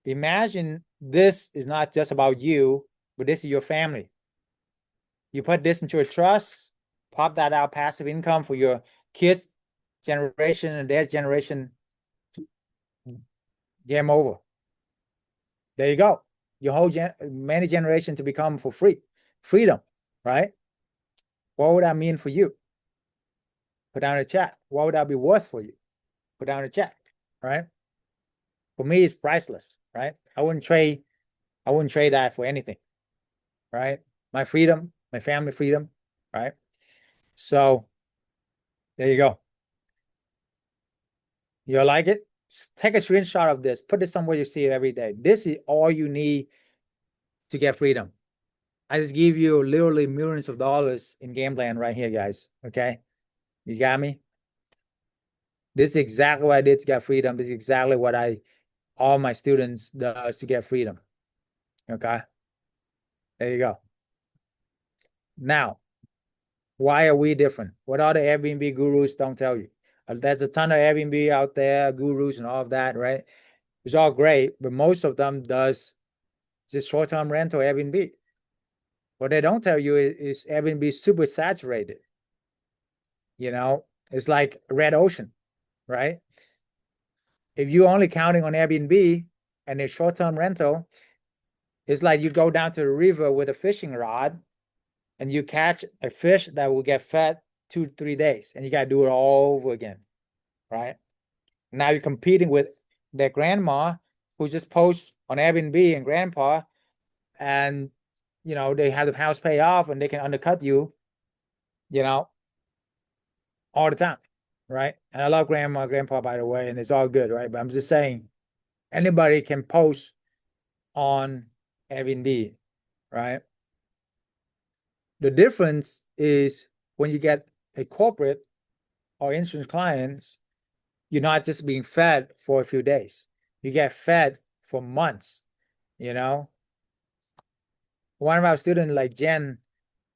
S1: Imagine this is not just about you, but this is your family. You put this into a trust, pop that out, passive income for your kids' generation and their generation. Game over. There you go. Your whole many generation to become for free. Freedom, right? What would that mean for you? Put down in the chat. What would that be worth for you? Put down in the chat, right? For me, it's priceless, right? I wouldn't trade that for anything, right? My freedom, my family freedom, right? So there you go. You like it? Take a screenshot of this. Put it somewhere you see it every day. This is all you need to get freedom. I just give you literally millions of dollars in game plan right here, guys. Okay? You got me? This is exactly what I did to get freedom. This is exactly what all my students does to get freedom. Okay? There you go. Now, why are we different? What other Airbnb gurus don't tell you? There's a ton of Airbnb out there, gurus and all of that, right? It's all great, but most of them does just short-term rental Airbnb. What they don't tell you is Airbnb is super saturated. It's like a red ocean, right? If you're only counting on Airbnb and it's short-term rental, It's like you go down to the river with a fishing rod and you catch a fish that will get fed 2 to 3 days, and you got to do it all over again, right? Now you're competing with their grandma who just posts on Airbnb and grandpa, and they have the house pay off and they can undercut you, you know, all the time, right? And I love grandma, grandpa, by the way, and it's all good, right? But I'm just saying, anybody can post on Airbnb, right? The difference is when you get a corporate or insurance clients, you're not just being fed for a few days. You get fed for months, you know? One of our students, like Jen,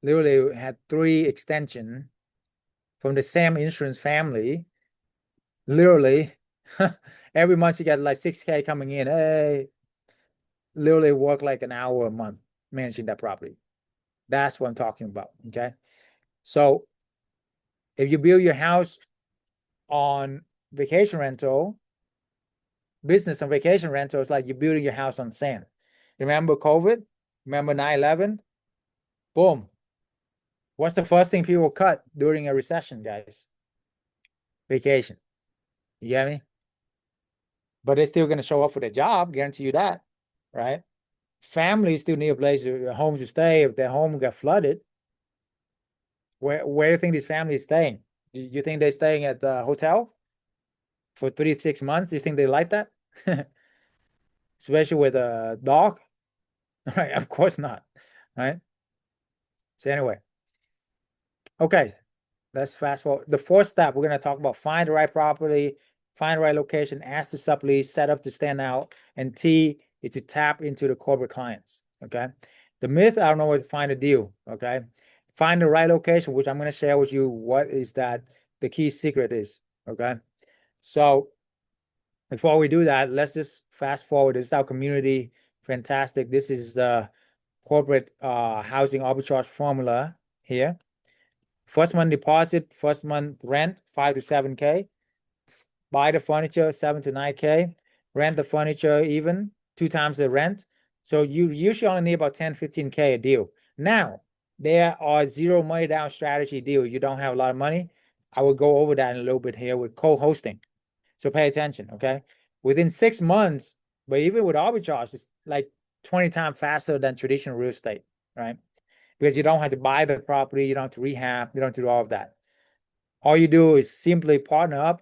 S1: literally had 3 extension from the same insurance family. Literally, every month she got like 6K coming in. Hey, literally work like an hour a month managing that property. That's what I'm talking about. Okay. So if you build your house on vacation rental, business on vacation rental, it's like you're building your house on sand. Remember COVID? Remember 9/11? Boom. What's the first thing people cut during a recession, guys? Vacation. You get me? But they're still going to show up for their job, guarantee you that, right? Families still need a place, a home to stay. If their home got flooded, where do you think these families staying? Do you think they're staying at the hotel for 3 to 6 months? Do you think they like that? Especially with a dog, right? Of course not, right? So anyway, okay, let's fast forward. The 4th step, we're going to talk about find the right property, find the right location, ask to sublease, set up to stand out, and T is to tap into the corporate clients, okay? The myth, I don't know where to find a deal, okay? Find the right location, which I'm going to share with you what is that the key secret is, okay? So before we do that, let's just fast forward. This is our community. Fantastic. This is the corporate housing arbitrage formula here. First month deposit, first month rent, 5 to 7K. Buy the furniture, 7 to 9K. Rent the furniture even, 2 times the rent. So you usually only need about 10, 15K a deal. Now, there are zero money down strategy deals. You don't have a lot of money. I will go over that in a little bit here with co-hosting. So pay attention, okay? Within 6 months, but even with arbitrage, it's like 20 times faster than traditional real estate, right? Because you don't have to buy the property, you don't have to rehab, you don't have to do all of that. All you do is simply partner up,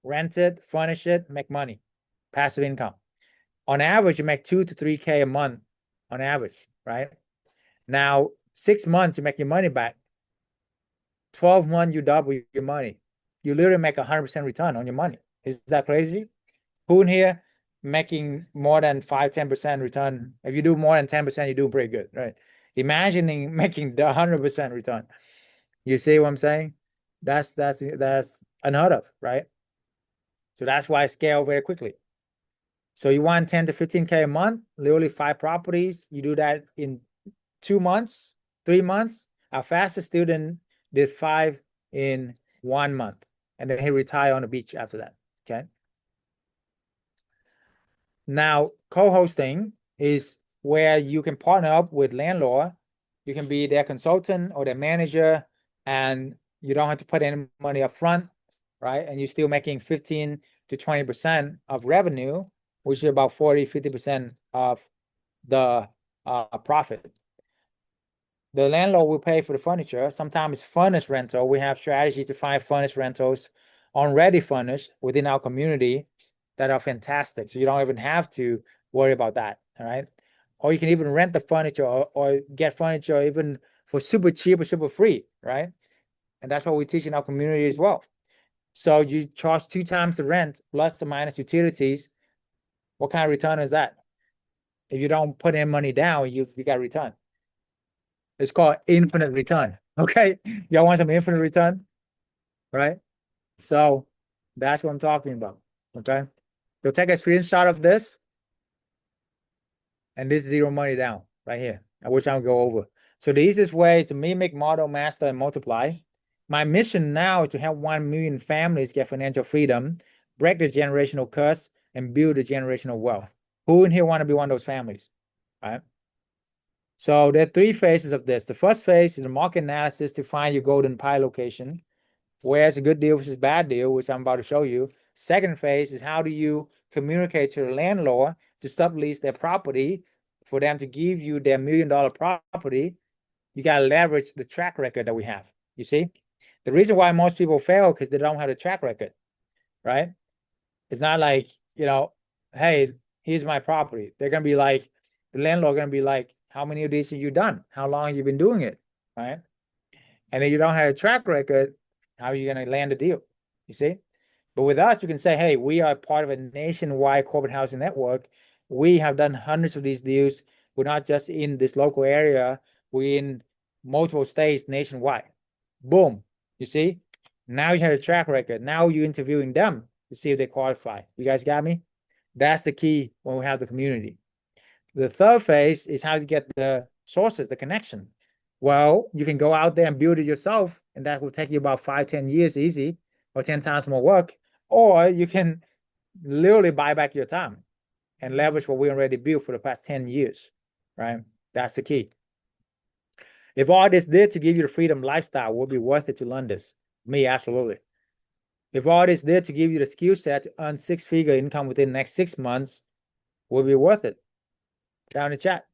S1: rent it, furnish it, make money, passive income. On average, you make 2 to 3K a month on average, right? Now, 6 months, you make your money back. 12 months, you double your money. You literally make 100% return on your money. Is that crazy? Who in here making more than 5, 10% return? If you do more than 10%, you do pretty good, right? Imagining making the 100% return. You see what I'm saying? That's unheard of, right? So that's why I scale very quickly. So you want 10 to 15K a month, literally 5 properties. You do that in 2 months, 3 months. Our fastest student did 5 in 1 month, and then he retired on the beach after that. Okay. Now, co-hosting is where you can partner up with landlord. You can be their consultant or their manager, and you don't have to put any money up front, right? And you're still making 15 to 20% of revenue, which is about 40, 50% of the profit. The landlord will pay for the furniture. Sometimes it's furnished rental. We have strategies to find furnished rentals already furnished within our community that are fantastic. So you don't even have to worry about that. All right. Or you can even rent the furniture or get furniture even for super cheap or super free. Right. And that's what we teach in our community as well. So you charge 2 times the rent plus or minus utilities. What kind of return is that? If you don't put in money down, you got return. It's called infinite return. Okay. Y'all want some infinite return? Right. So that's what I'm talking about. Okay. So take a screenshot of this. And this zero money down right here, which I'll go over. So the easiest way to mimic, model, master, and multiply. My mission now is to help 1 million families get financial freedom, break the generational curse, and build the generational wealth. Who in here want to be one of those families? Right? So there are three phases of this. The first phase is the market analysis to find your golden pie location, where it's a good deal versus bad deal, which I'm about to show you. Second phase is how do you communicate to the landlord to sublease their property for them to give you their $1 million property. You got to leverage the track record that we have. You see, the reason why most people fail because they don't have a track record, right? It's not like, hey, here's my property. They're gonna be like, the landlord gonna be like, how many of these have you done? How long have you been doing it? Right? And if you don't have a track record, how are you gonna land a deal? You see? But with us, you can say, hey, we are part of a nationwide corporate housing network. We have done hundreds of these deals. We're not just in this local area, we're in multiple states nationwide. Boom. You see? Now you have a track record. Now you're interviewing them to see if they qualify. You guys got me? That's the key when we have the community. The third phase is how to get the sources, the connection. Well, you can go out there and build it yourself, and that will take you about 5, 10 years easy, or 10 times more work. Or you can literally buy back your time and leverage what we already built for the past 10 years, right? That's the key. If all this did to give you the freedom lifestyle, would be worth it to learn this? Me, absolutely. If all this did to give you the skill set to earn six-figure income within the next 6 months, would be worth it? Down in the chat.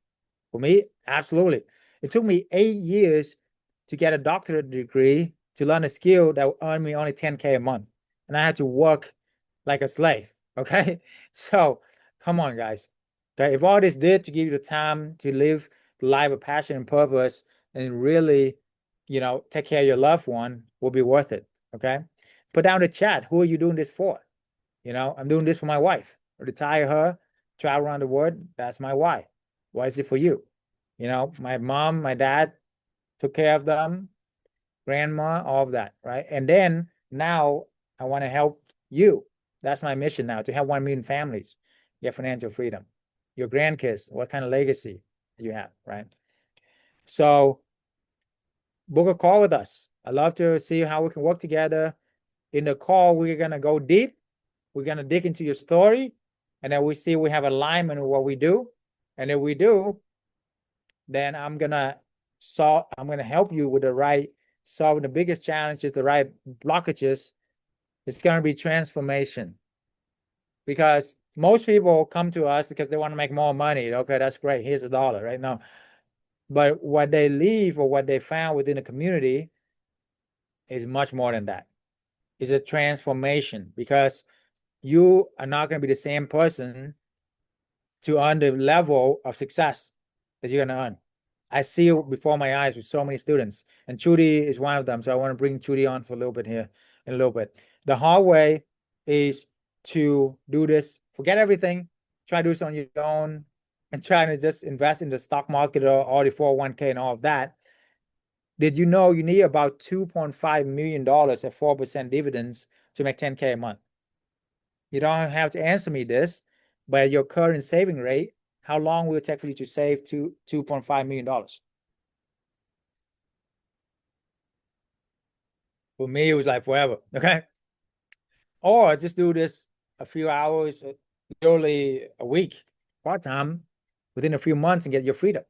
S1: For me, absolutely. It took me 8 years to get a doctorate degree to learn a skill that would earn me only 10K a month. And I had to work like a slave. Okay. So come on, guys. Okay. If all this did to give you the time to live the life of passion and purpose and really, take care of your loved one, will be worth it. Okay. Put down the chat. Who are you doing this for? I'm doing this for my wife. Retire her, travel around the world. That's my why. Why is it for you? My mom, my dad took care of them, grandma, all of that, right? And then now I want to help you. That's my mission now, to help 1 million families get financial freedom. Your grandkids, what kind of legacy you have, right? So book a call with us. I'd love to see how we can work together. In the call, we're going to go deep. We're going to dig into your story, and then we see we have alignment with what we do. And if we do, then I'm gonna help you with solving the biggest challenges, the right blockages. It's gonna be transformation. Because most people come to us because they want to make more money. Okay, that's great. Here's $1 right now. But what they leave or what they found within the community is much more than that. It's a transformation, because you are not going to be the same person to earn the level of success that you're going to earn. I see it before my eyes with so many students, and Judy is one of them. So I want to bring Judy on for a little bit here in a little bit. The hard way is to do this, forget everything, try to do this on your own, and try to just invest in the stock market or all the 401k and all of that. Did you know you need about $2.5 million at 4% dividends to make 10K a month? You don't have to answer me this, but your current saving rate, how long will it take for you to save $2.5 million? For me, it was like forever. Okay. Or just do this a few hours, literally a week, part time, within a few months and get your freedom.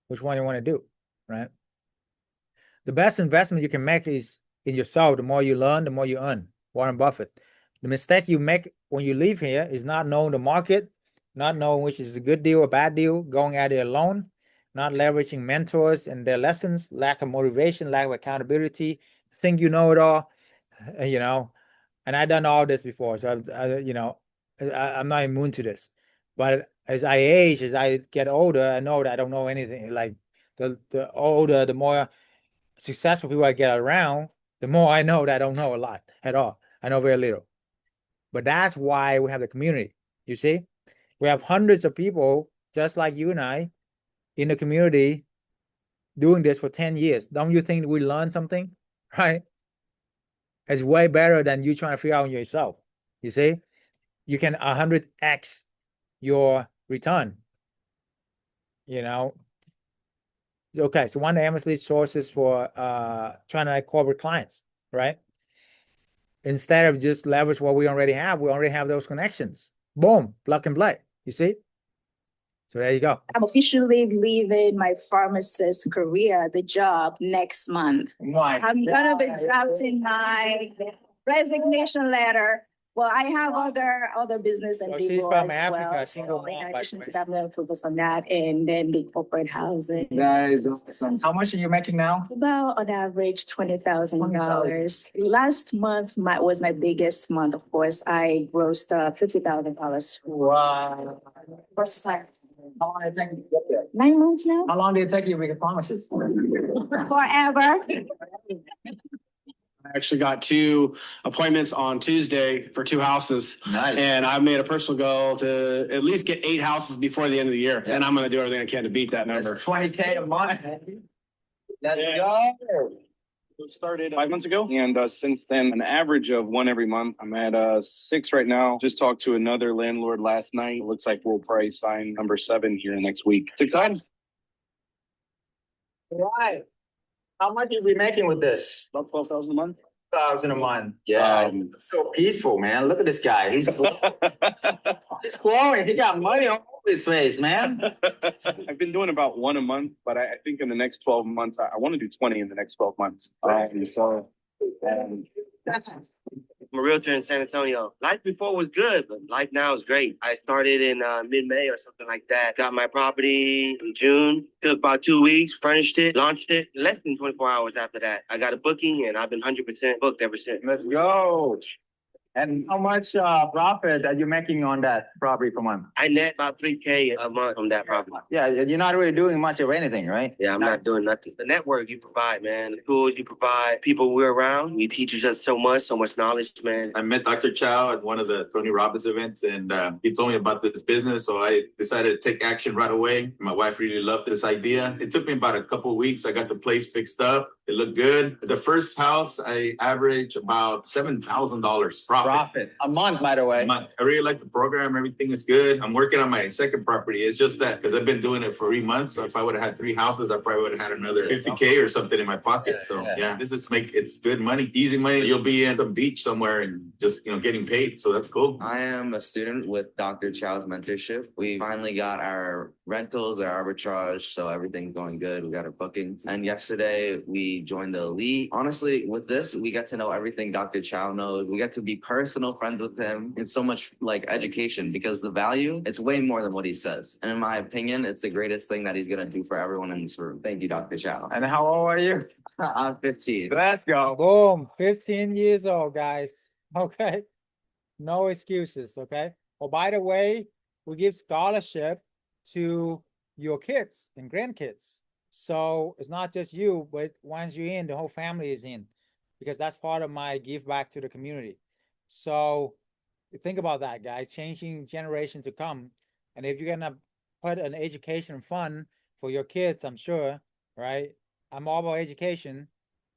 S1: Which one you want to do, right? The best investment you can make is in yourself. The more you learn, the more you earn. Warren Buffett. The mistake you make when you leave here is not knowing the market, not knowing which is a good deal or bad deal, going at it alone, not leveraging mentors and their lessons, lack of motivation, lack of accountability, think you know it all, and I've done all this before. So, I'm not immune to this. But as I age, as I get older, I know that I don't know anything. Like the older, the more successful people I get around, the more I know that I don't know a lot at all. I know very little. But that's why we have the community. You see, we have hundreds of people just like you and I in the community doing this for 10 years. Don't you think we learn something? Right? It's way better than you trying to figure out yourself. You see, you can 100x your return. Okay, so one of the Amazon lead sources for trying to like corporate clients, right? Instead of just leverage what we already have those connections. Boom, plug and play. You see? So there you go.
S2: I'm officially leaving my pharmacist career, the job, next month. I'm gonna be drafting my resignation letter. Well, I have other business and
S1: So she's
S2: people
S1: from
S2: as
S1: Africa,
S2: well.
S1: single
S2: So in
S1: mom, by
S2: addition
S1: the
S2: to
S1: way.
S2: that, I'm gonna focus on that and then the corporate housing.
S1: That is awesome. How much are you making now?
S2: About on average $20,000. Last month was my biggest month. Of course, I grossed $50,000.
S1: Wow.
S2: First time.
S1: How long did it take you to get there?
S2: 9 months now.
S1: How long did it take you to be a pharmacist?
S2: Forever.
S3: I actually got 2 appointments on Tuesday for 2 houses.
S1: Nice.
S3: And I've made a personal goal to at least get 8 houses before the end of the year.
S1: Yeah.
S3: And I'm going to do everything I can to beat that number.
S1: That's 20K a month. Let's
S3: Yeah.
S1: go.
S4: Started 5 months ago, and since then, an average of 1 every month. I'm at 6 right now. Just talked to another landlord last night. It looks like we'll probably sign number 7 here next week. It's exciting.
S1: Right. How much you be making with this?
S4: About 12,000 a month.
S1: 1,000 a month. Yeah. So peaceful, man. Look at this guy. He's he's glowing. He got money all over his face, man.
S4: I've been doing about 1 a month, but I think in the next 12 months, I want to do 20 in the next 12 months.
S5: I'm a realtor in San Antonio. Life before was good, but life now is great. I started in mid-May or something like that. Got my property in June. Took about 2 weeks, furnished it, launched it. Less than 24 hours after that, I got a booking, and I've been 100% booked ever since.
S1: Let's go. And how much profit are you making on that property per month?
S5: I net about $3K a month from that property.
S1: Yeah, you're not really doing much of anything, right?
S5: Yeah, I'm not doing nothing. The network you provide, man. The tools you provide, people we're around. We teach us so much knowledge, man.
S6: I met Dr. Chau at one of the Tony Robbins events, and he told me about this business. So I decided to take action right away. My wife really loved this idea. It took me about a couple of weeks. I got the place fixed up. It looked good. The first house, I averaged about $7,000 profit.
S1: A month, by the way.
S6: I really like the program. Everything is good. I'm working on my second property. It's just that because I've been doing it for 3 months. So if I would have had 3 houses, I probably would have had another 50K or something in my pocket. So yeah, it's good money, easy money. You'll be in some beach somewhere and just, getting paid. So that's cool.
S7: I am a student with Dr. Chau's mentorship. We finally got our rentals, our arbitrage. So everything's going good. We got our bookings. And yesterday we joined the elite. Honestly, with this, we get to know everything Dr. Chau knows. We get to be personal friends with him. It's so much like education because the value, it's way more than what he says. And in my opinion, it's the greatest thing that he's going to do for everyone in this room. Thank you, Dr. Chau.
S1: And how old are you?
S7: I'm 15.
S1: Let's go. Boom. 15 years old, guys. Okay. No excuses. Okay. Oh, by the way, we give scholarship to your kids and grandkids. So it's not just you, but once you're in, the whole family is in, because that's part of my give back to the community. So think about that, guys, changing generation to come. And if you're going to put an education fund for your kids, I'm sure, right? I'm all about education,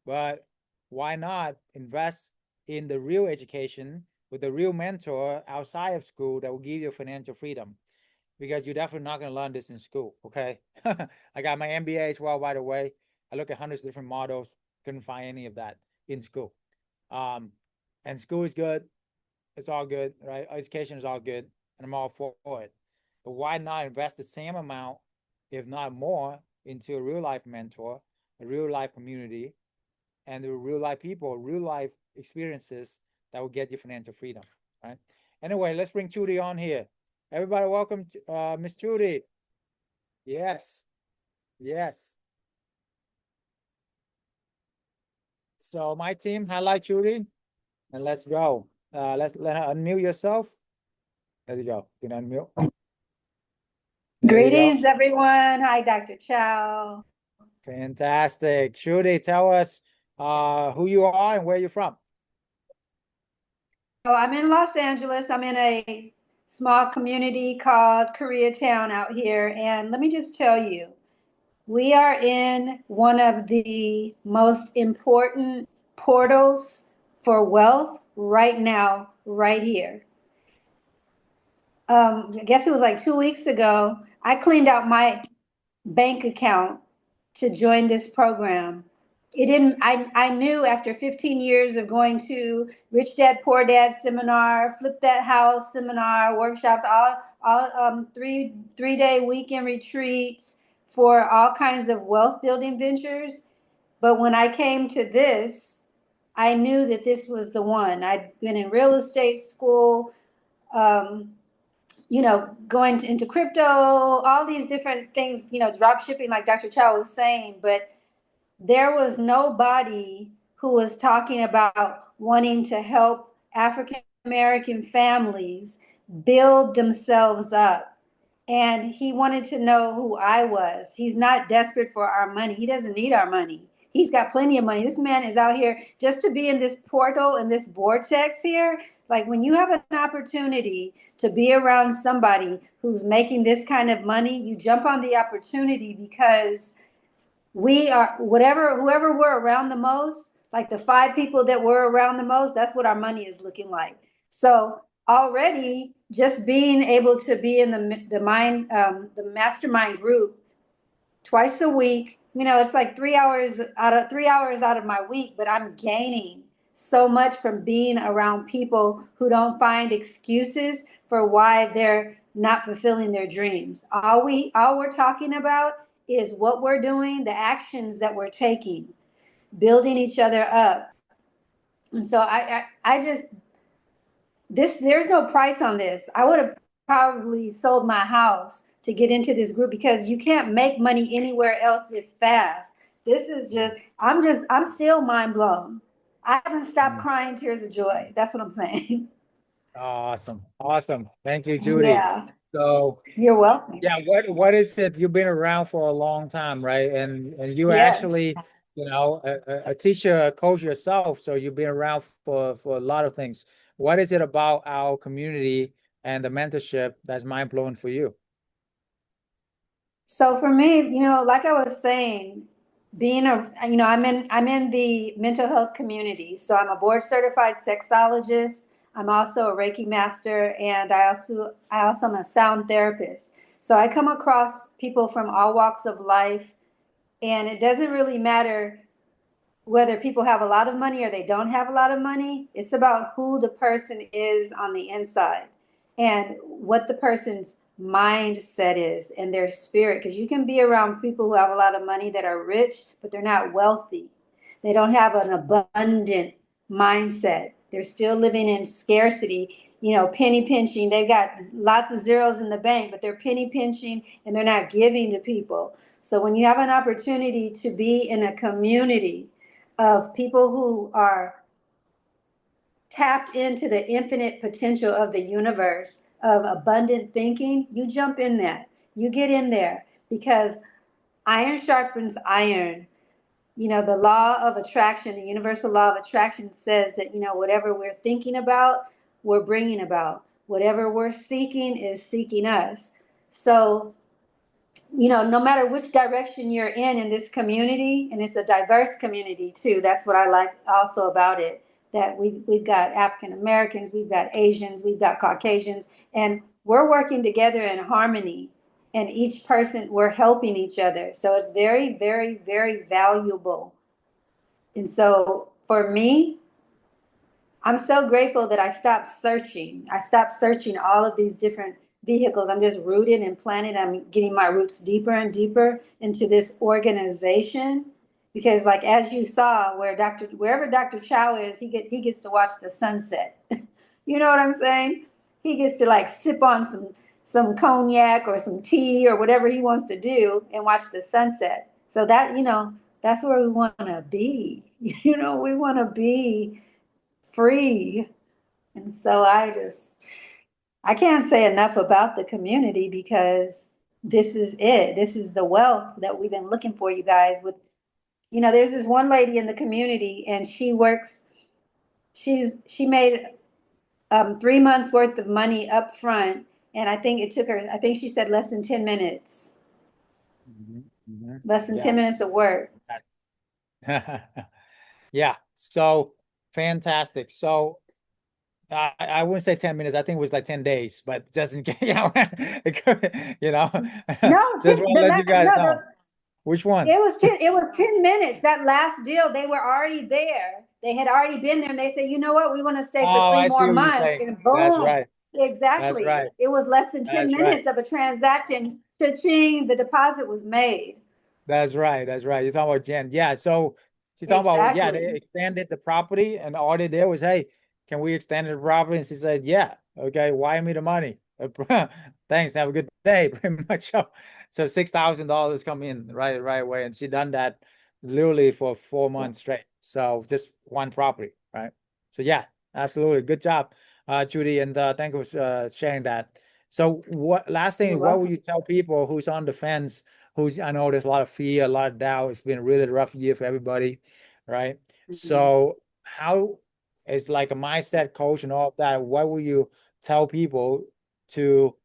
S1: but why not invest in the real education with a real mentor outside of school that will give you financial freedom? Because you're definitely not going to learn this in school, okay? I got my MBA as well, by the way. I look at hundreds of different models, couldn't find any of that in school. And school is good. It's all good, right? Education is all good, and I'm all for it. But why not invest the same amount, if not more, into a real life mentor, a real life community, and the real life people, real life experiences that will get you financial freedom, right? Anyway, let's bring Judy on here. Everybody, welcome to Miss Judy. Yes. Yes. So my team, highlight Judy, and let's go. Let her unmute yourself. There you go. You can unmute.
S8: Greetings, everyone. Hi, Dr. Chau.
S1: Fantastic. Judy, tell us who you are and where you're from.
S8: So I'm in Los Angeles. I'm in a small community called Koreatown out here. And let me just tell you, we are in one of the most important portals for wealth right now, right here. I guess it was like 2 weeks ago, I cleaned out my bank account to join this program. it didn't, I knew after 15 years of going to Rich Dad Poor Dad seminar, Flip That House seminar, workshops, all 3-day weekend retreats for all kinds of wealth building ventures. But when I came to this, I knew that this was the one. I'd been in real estate school, um, going into crypto, all these different things, drop shipping, like Dr. Chow was saying, but there was nobody who was talking about wanting to help African American families build themselves up. And he wanted to know who I was. He's not desperate for our money. He doesn't need our money. He's got plenty of money. This man is out here just to be in this portal and this vortex here. Like, when you have an opportunity to be around somebody who's making this kind of money, you jump on the opportunity, because we are, whoever we're around the most, like the 5 people that we're around the most, that's what our money is looking like. So already just being able to be in the mastermind group twice a week, it's like 3 hours out of my week, but I'm gaining so much from being around people who don't find excuses for why they're not fulfilling their dreams. All we're talking about is what we're doing, the actions that we're taking, building each other up. And so I just, there's no price on this. I would have probably sold my house to get into this group, because you can't make money anywhere else this fast. This is I'm still mind blown. I haven't stopped crying tears of joy. That's what I'm saying.
S1: Awesome. Awesome. Thank you, Judy.
S8: Yeah,
S1: So
S8: you're welcome.
S1: yeah, what is it? You've been around for a long time, right? And you
S8: Yes.
S1: actually, a teacher, a coach yourself, so you've been around for a lot of things. What is it about our community and the mentorship that's mind blowing for you?
S8: So for me, like I was saying, I'm in the mental health community. So I'm a board certified sexologist. I'm also a Reiki master, and I also am a sound therapist. So I come across people from all walks of life, and it doesn't really matter whether people have a lot of money or they don't have a lot of money. It's about who the person is on the inside and what the person's mindset is and their spirit. Because you can be around people who have a lot of money that are rich, but they're not wealthy. They don't have an abundant mindset. They're still living in scarcity, penny pinching. They've got lots of zeros in the bank, but they're penny pinching and they're not giving to people. So when you have an opportunity to be in a community of people who are tapped into the infinite potential of the universe of abundant thinking, you jump in that. You get in there, because iron sharpens iron. The law of attraction, the universal law of attraction says that, whatever we're thinking about, we're bringing about. Whatever we're seeking is seeking us. So no matter which direction you're in this community, and it's a diverse community too. That's what I like also about it. That we've got African Americans, we've got Asians, we've got Caucasians, and we're working together in harmony. And each person, we're helping each other. So it's very, very, very valuable. And so for me, I'm so grateful that I stopped searching. I stopped searching all of these different vehicles. I'm just rooted and planted. I'm getting my roots deeper and deeper into this organization, because, like, as you saw, wherever Dr. Chow is, he gets to watch the sunset. You know what I'm saying? He gets to, like, sip on some cognac or some tea or whatever he wants to do and watch the sunset. So that's where we want to be. We want to be free. And so I can't say enough about the community, because this is it. This is the wealth that we've been looking for, you guys. There's this one lady in the community, and she made 3 months worth of money up front. And I think it took her, I think she said less than 10 minutes, less than
S1: Yeah.
S8: 10 minutes of work.
S1: Yeah. So fantastic. So I wouldn't say 10 minutes. I think it was like 10 days, but just in case, it could,
S8: No,
S1: just want to let you guys know. Which one?
S8: It was 10 minutes. That last deal, they were already there. They had already been there and they said, you know what, we want to stay for
S1: Oh,
S8: 3
S1: I see
S8: more
S1: what you're
S8: months.
S1: saying.
S8: And
S1: That's
S8: boom.
S1: right. That's
S8: Exactly.
S1: right.
S8: It was less than 10
S1: That's right.
S8: minutes of a transaction. Cha-ching, the deposit was made.
S1: That's right. That's right. You're talking about Jen. Yeah. So she's talking about, yeah, they
S8: Exactly.
S1: extended the property and all they did was, hey, can we extend the property? And she said, yeah. Okay. Wire me the money. Thanks. Have a good day. Pretty much. So $6,000 come in right away. And she done that literally for 4 months straight. So just one property. Right. So yeah, absolutely. Good job, Judy. And thank you for sharing that. So last
S8: You're
S1: thing, what would
S8: welcome.
S1: you tell people who's on the fence? I know there's a lot of fear, a lot of doubt. It's been a really rough year for everybody, right? So how is like a mindset coach and all of that, what will you tell people to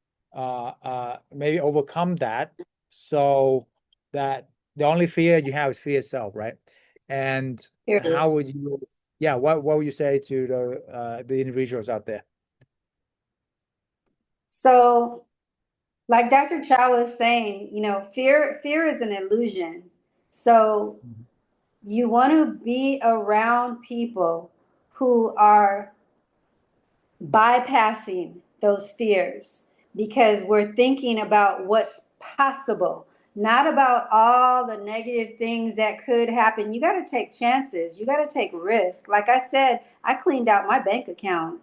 S1: maybe overcome that so that the only fear you have is fear itself, right? And how would you, yeah, what would you say to the individuals out there?
S8: So, like Dr. Chau was saying, fear is an illusion. So you want to be around people who are bypassing those fears because we're thinking about what's possible, not about all the negative things that could happen. You got to take chances. You got to take risks. Like I said, I cleaned out my bank account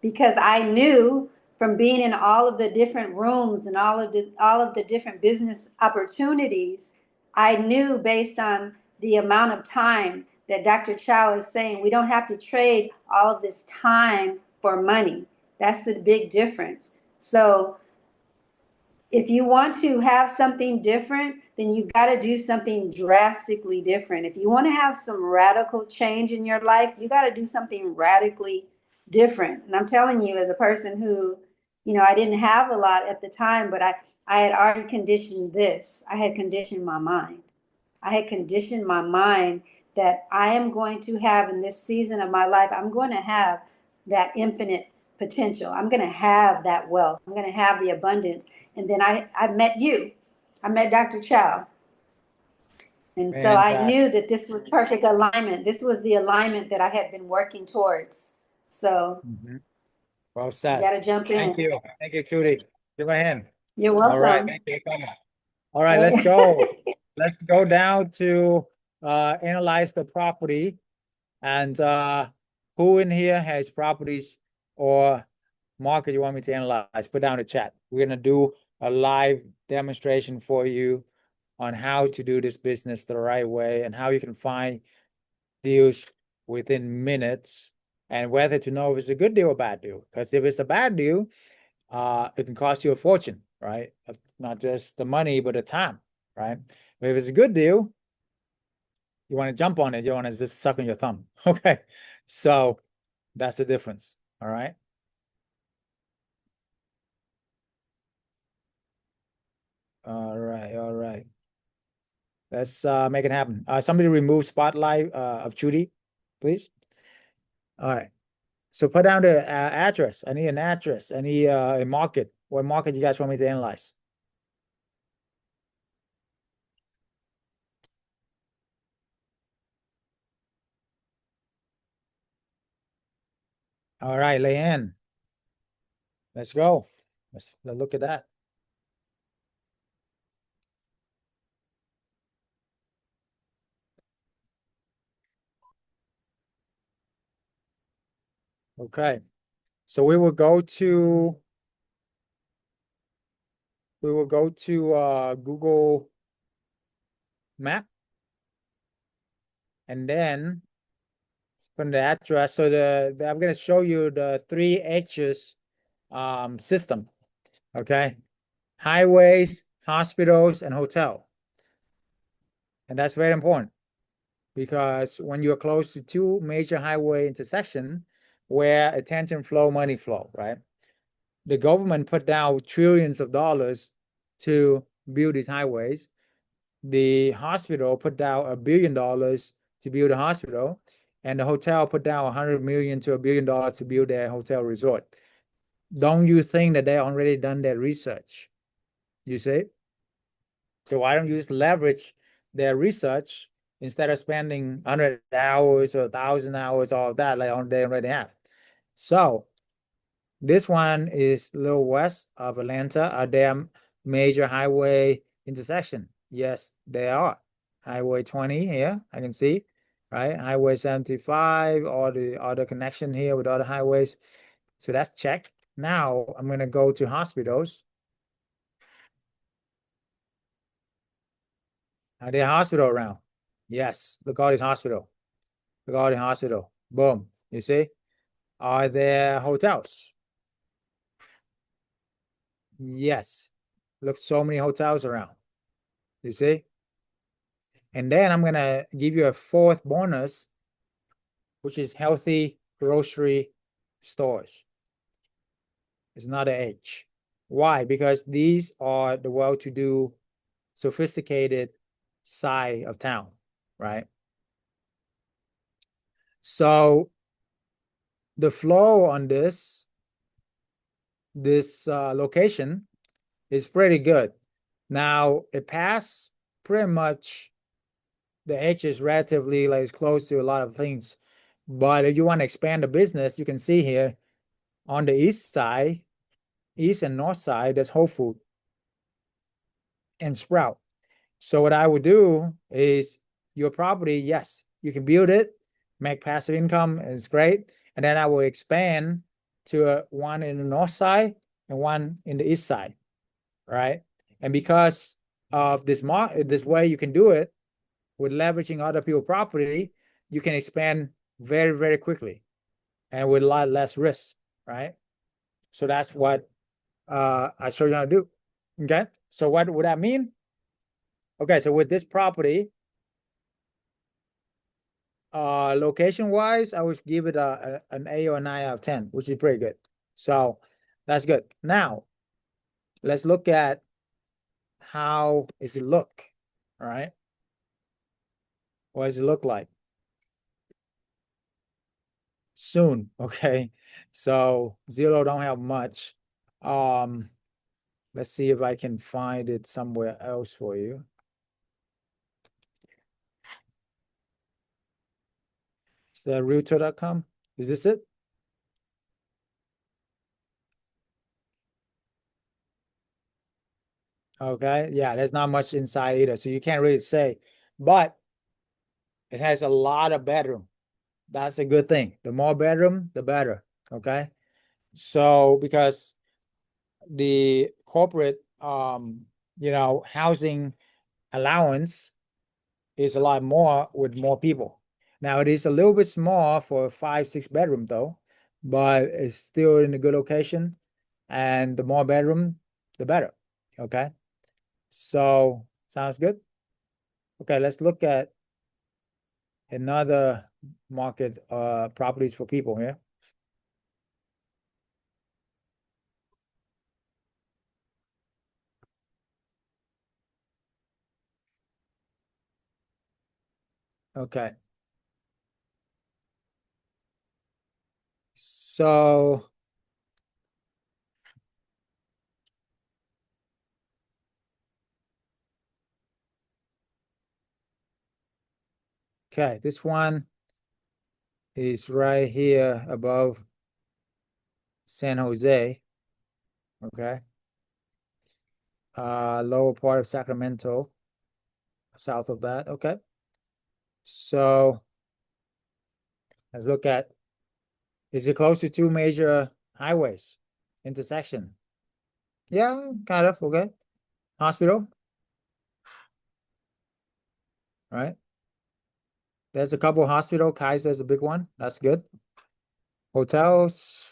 S8: because I knew from being in all of the different rooms and all of the different business opportunities, I knew based on the amount of time that Dr. Chau is saying we don't have to trade all of this time for money. That's the big difference. So if you want to have something different, then you've got to do something drastically different. If you want to have some radical change in your life, you got to do something radically different. And I'm telling you, as a person who, I didn't have a lot at the time, but I had already conditioned this. I had conditioned my mind. I had conditioned my mind that I am going to have in this season of my life, I'm going to have that infinite potential. I'm going to have that wealth. I'm going to have the abundance. And then I met you. I met Dr. Chau. And so I
S1: Fantastic.
S8: knew that this was perfect alignment. This was the alignment that I had been working towards. So
S1: Well
S8: you
S1: said.
S8: got to jump in.
S1: Thank you. Thank you, Judy. Give my hand.
S8: You're
S1: All right.
S8: welcome.
S1: Thank you. All right, let's go. Let's go down to analyze the property and who in here has properties or market you want me to analyze? Put down the chat. We're gonna do a live demonstration for you on how to do this business the right way and how you can find deals within minutes and whether to know if it's a good deal or bad deal. Because if it's a bad deal, it can cost you a fortune, right? Not just the money, but the time, right? But if it's a good deal, you want to jump on it. You want to just suck on your thumb. Okay. So that's the difference. All right. All right. All right. Let's make it happen. Somebody remove spotlight of Judy, please. All right. So put down the address. I need an address. I need a market. What market you guys want me to analyze? All right, Leanne. Let's go. Let's look at that. Okay. So we will go to Google Map and then put the address. So I'm going to show you the 3 H's system. Okay. Highways, hospitals, and hotel. And that's very important because when you're close to 2 major highway intersection where attention flow, money flow, right? The government put down trillions of dollars to build these highways. The hospital put down $1 billion to build a hospital, and the hotel put down 100 million to $1 billion to build their hotel resort. Don't you think that they already done their research? You see? So why don't you just leverage their research instead of spending 100 hours or 1,000 hours, all of that, like they already have. So this one is a little west of Atlanta. Are there major highway intersection? Yes, they are. Highway 20 here, I can see, right? Highway 75, all the other connection here with other highways. So that's checked. Now I'm gonna go to hospitals. Are there hospital around? Yes, look all these hospital. Look all the hospital. Boom. You see? Are there hotels? Yes. Look, so many hotels around. You see? And then I'm gonna give you a fourth bonus, which is healthy grocery stores. It's not an H. Why? Because these are the well-to-do, sophisticated side of town, right? So the flow on this location is pretty good. Now it passed pretty much, the H is relatively like close to a lot of things. But if you want to expand the business, you can see here on the east side, east and north side, there's Whole Food and Sprout. So what I would do is your property, yes, you can build it, make passive income, it's great. And then I will expand to one in the north side and one in the east side, right? And because of this way you can do it with leveraging other people's property, you can expand very, very quickly and with a lot less risk, right? So that's what I show you how to do. Okay. So what would that mean? Okay. So with this property, location wise, I would give it an 8 or a 9 out of 10, which is pretty good. So that's good. Now let's look at how does it look. All right. What does it look like? Soon. Okay. So Zillow don't have much. Let's see if I can find it somewhere else for you. Is that realtor.com? Is this it? Okay. Yeah, there's not much inside either. So you can't really say, but it has a lot of bedroom. That's a good thing. The more bedroom, the better. Okay. So because the corporate housing allowance is a lot more with more people. Now it is a little bit small for a 5-6 bedroom though, but it's still in a good location. And the more bedroom, the better. Okay. So sounds good. Okay, let's look at another market properties for people here. Okay. So okay, this one is right here above San Jose. Okay. Lower part of Sacramento, south of that. Okay. So let's look at, is it close to two major highways intersection? Yeah, kind of. Okay. Hospital, right? There's a couple hospital. Kaiser's a big one. That's good. Hotels.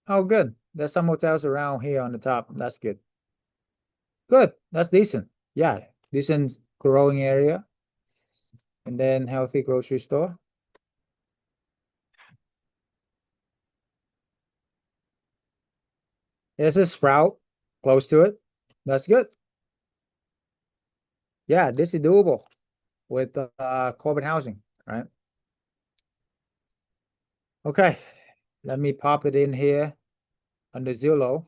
S1: Oh, good. There's some hotels around here on the top. That's good. Good. That's decent. Yeah, decent growing area. And then healthy grocery store. There's a Sprout close to it. That's good. Yeah, this is doable with corporate housing, right? Okay, let me pop it in here under Zillow.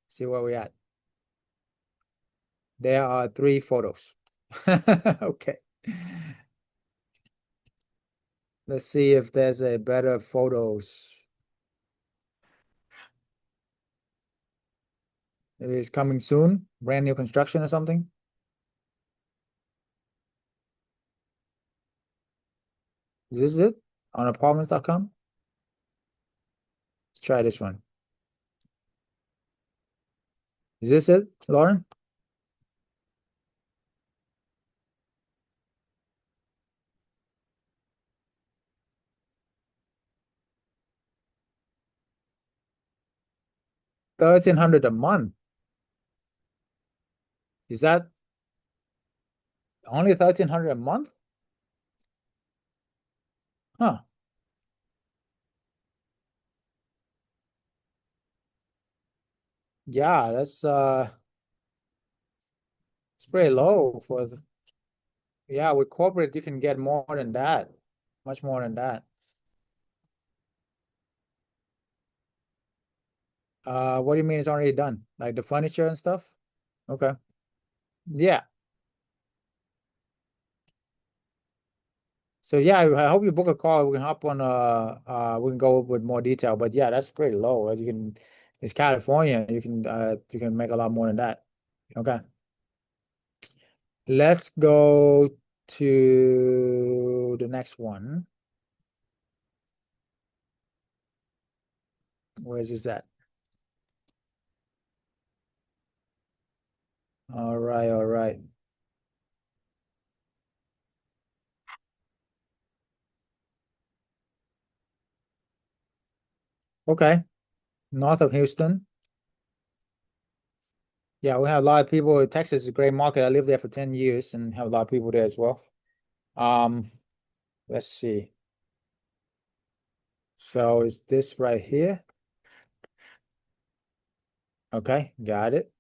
S1: See where we're at. There are 3 photos. Okay. Let's see if there's a better photos. Maybe it's coming soon, brand new construction or something. Is this it on apartments.com? Let's try this one. Is this it, Lauren? $1,300 a month. Is that only $1,300 a month? Huh. Yeah, that's it's pretty low for the, yeah, with corporate you can get more than that. Much more than that. What do you mean it's already done? Like the furniture and stuff? Okay. Yeah. So yeah, I hope you book a call. We can hop on we can go with more detail. But yeah, that's pretty low. You can it's California. You can make a lot more than that. Okay. Let's go to the next one. Where is this at? All right, all right. Okay. North of Houston. Yeah, we have a lot of people. Texas is a great market. I lived there for 10 years and have a lot of people there as well. Um, let's see. So is this right here? Okay, got it.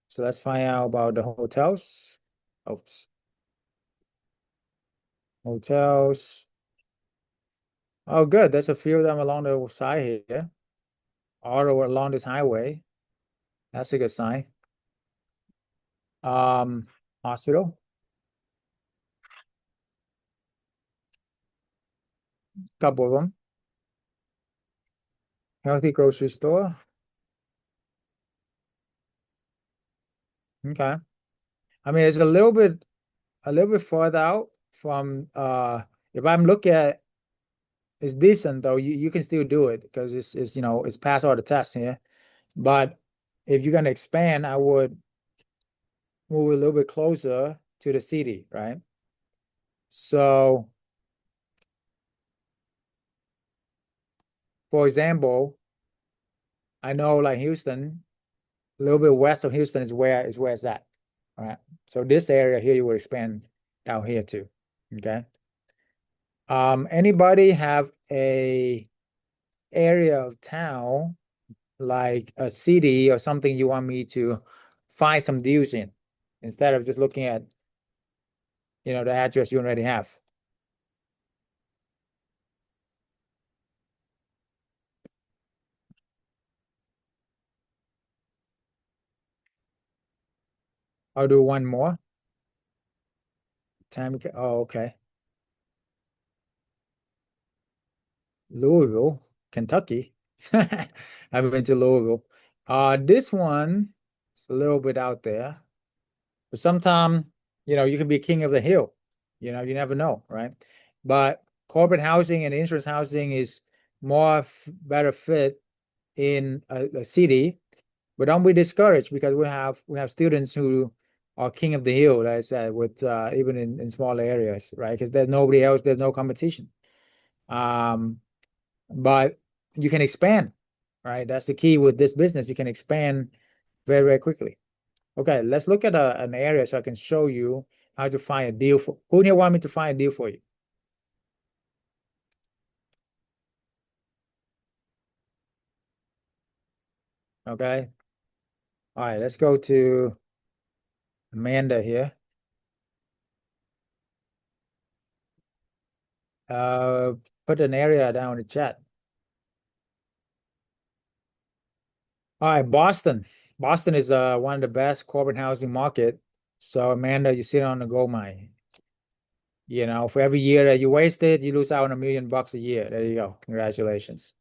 S1: So let's find out about the hotels. Oops. Hotels. Oh, good. There's a few of them along the side here. All along this highway. That's a good sign. Um, Hospital. Couple of them. Healthy grocery store. Okay. I mean, it's a little bit further out from if I'm looking at it's decent though, you can still do it because it's it's past all the tests here. But if you're gonna expand, I would move a little bit closer to the city, right? So for example, I know like Houston, a little bit west of Houston is where it's at. All right. So this area here you would expand down here too. Okay. Anybody have a area of town like a city or something you want me to find some deals in instead of just looking at the address you already have? I'll do one more. Oh, okay. Louisville, Kentucky. I've been to Louisville. This one is a little bit out there, but sometime, you can be king of the hill. You never know, right? But corporate housing and insurance housing is better fit in a city, but don't be discouraged because we have students who are king of the hill, like I said, with even in smaller areas, right? Because there's nobody else, there's no competition. Um, but you can expand, right? That's the key with this business. You can expand very, very quickly. Okay, let's look at an area so I can show you how to find a deal for who here want me to find a deal for you. Okay. All right, let's go to Amanda here. Uh, put an area down in the chat. All right, Boston. Boston is one of the best corporate housing market. So Amanda, you sit on the gold mine. You know, for every year that you wasted, you lose out on $1 million a year. There you go. Congratulations.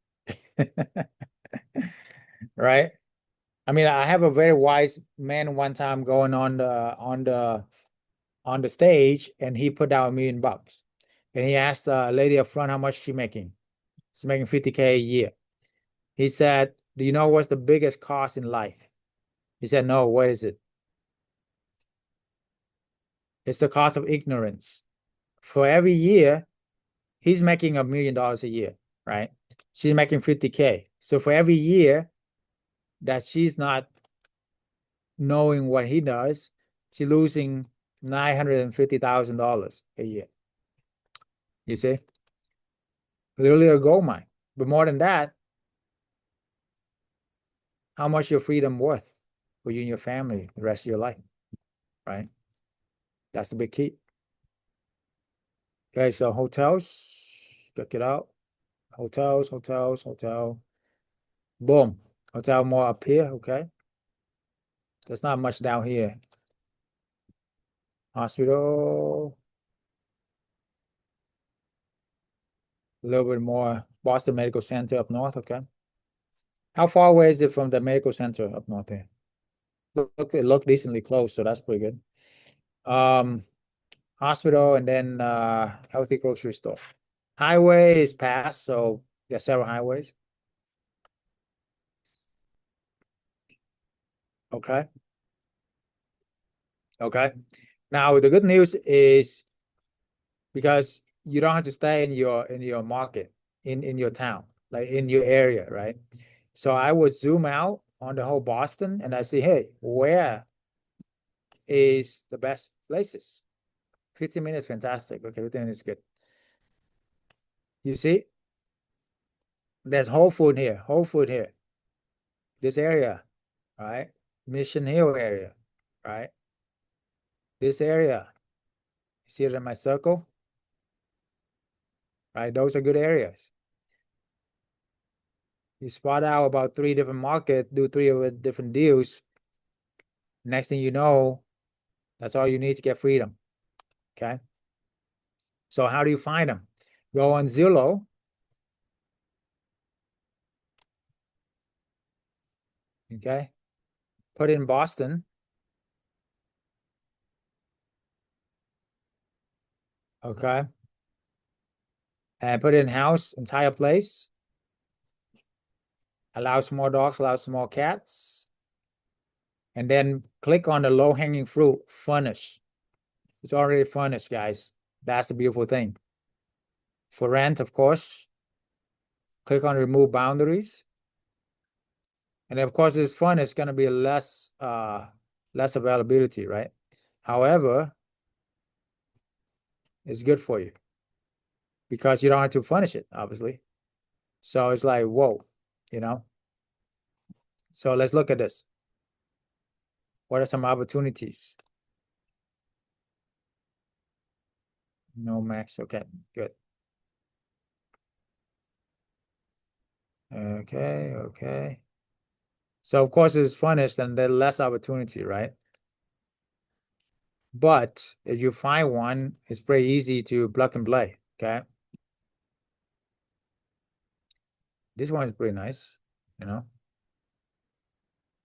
S1: Right? I mean, I have a very wise man one time going on the stage, and he put down $1 million. And he asked a lady up front how much she making. She's making 50K a year. He said, "Do you know what's the biggest cost in life?" He said, "No, what is it?" It's the cost of ignorance. For every year, he's making $1 million a year, right? She's making 50K. So for every year that she's not knowing what he does, she's losing $950,000 a year. You see? Literally a gold mine. But more than that, how much your freedom worth for you and your family the rest of your life, right? That's the big key. Okay, so hotels, check it out. Hotels, hotels, hotel. Boom. Hotel more up here, okay? There's not much down here. Hospital. A little bit more. Boston Medical Center up north, okay? How far away is it from the medical center up north there? Look, it looked decently close, so that's pretty good. Hospital and then healthy grocery store. Highway is past, so there's several highways. Okay. Okay. Now the good news is because you don't have to stay in your market, in your town, like in your area, right? So I would zoom out on the whole Boston and I say, hey, where is the best places? 15 minutes, fantastic. Okay, 15 minutes, good. You see, there's Whole Food here, Whole Food here. This area, right? Mission Hill area, right? This area. See it in my circle? Right? Those are good areas. You spot out about 3 different markets, do 3 of it different deals. Next thing you know, that's all you need to get freedom. Okay. So how do you find them? Go on Zillow. Okay. Put in Boston. Okay. And put in house, entire place. Allow some more dogs, allow some more cats. And then click on the low-hanging fruit, furnish. It's already furnished, guys. That's the beautiful thing. For rent, of course, click on remove boundaries. And of course, this fund is going to be less availability, right? However, it's good for you because you don't have to furnish it, obviously. So it's like, whoa, you know? So let's look at this. What are some opportunities? No max. Okay, good. Okay, okay. So of course it's furnished, then there's less opportunity, right? But if you find one, it's pretty easy to plug and play. Okay. This one is pretty nice, you know.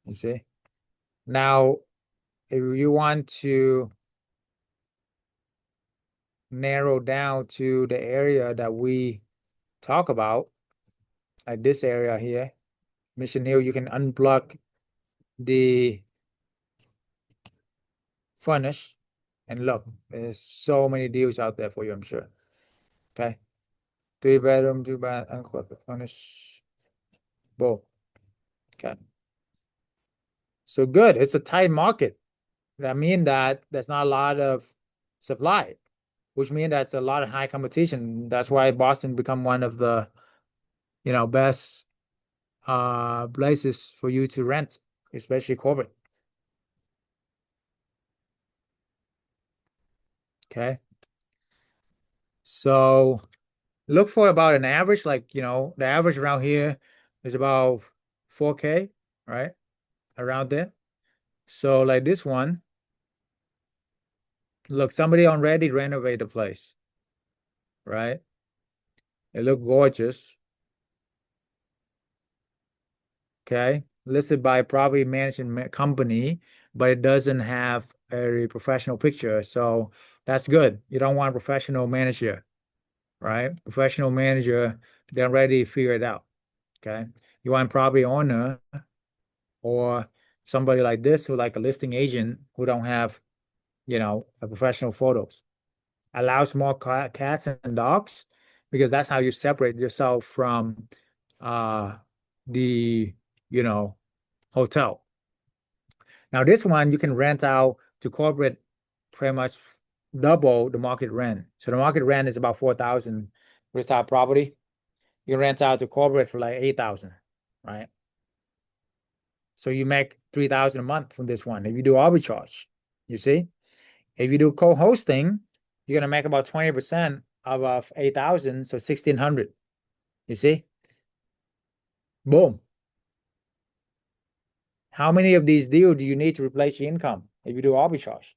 S1: You see? Now, if you want to narrow down to the area that we talk about, like this area here, Mission Hill, you can unplug the furnish and look, there's so many deals out there for you, I'm sure. Okay. 3 bedroom, 2 bath, unplug the furnish. Boom. Okay. So good. It's a tight market. That means that there's not a lot of supply, which means that's a lot of high competition. That's why Boston become one of the, best places for you to rent, especially corporate. Okay. So look for about an average, like, the average around here is about 4K, right? around there. So like this one, look, somebody already renovated the place, right? It looked gorgeous. Okay, listed by a property management company, but it doesn't have a professional picture. So that's good. You don't want a professional manager, right? Professional manager, they already figure it out. Okay. You want property owner or somebody like this who like a listing agent who don't have, a professional photos. Allow small cats and dogs because that's how you separate yourself from the, you know, hotel. Now this one you can rent out to corporate pretty much double the market rent. So the market rent is about 4,000 for this type of property. You rent out to corporate for like 8,000, right? So you make 3,000 a month from this one. If you do arbitrage, you see, if you do co-hosting, you're gonna make about 20% of 8,000, so 1,600. You see, boom. How many of these deals do you need to replace your income if you do arbitrage?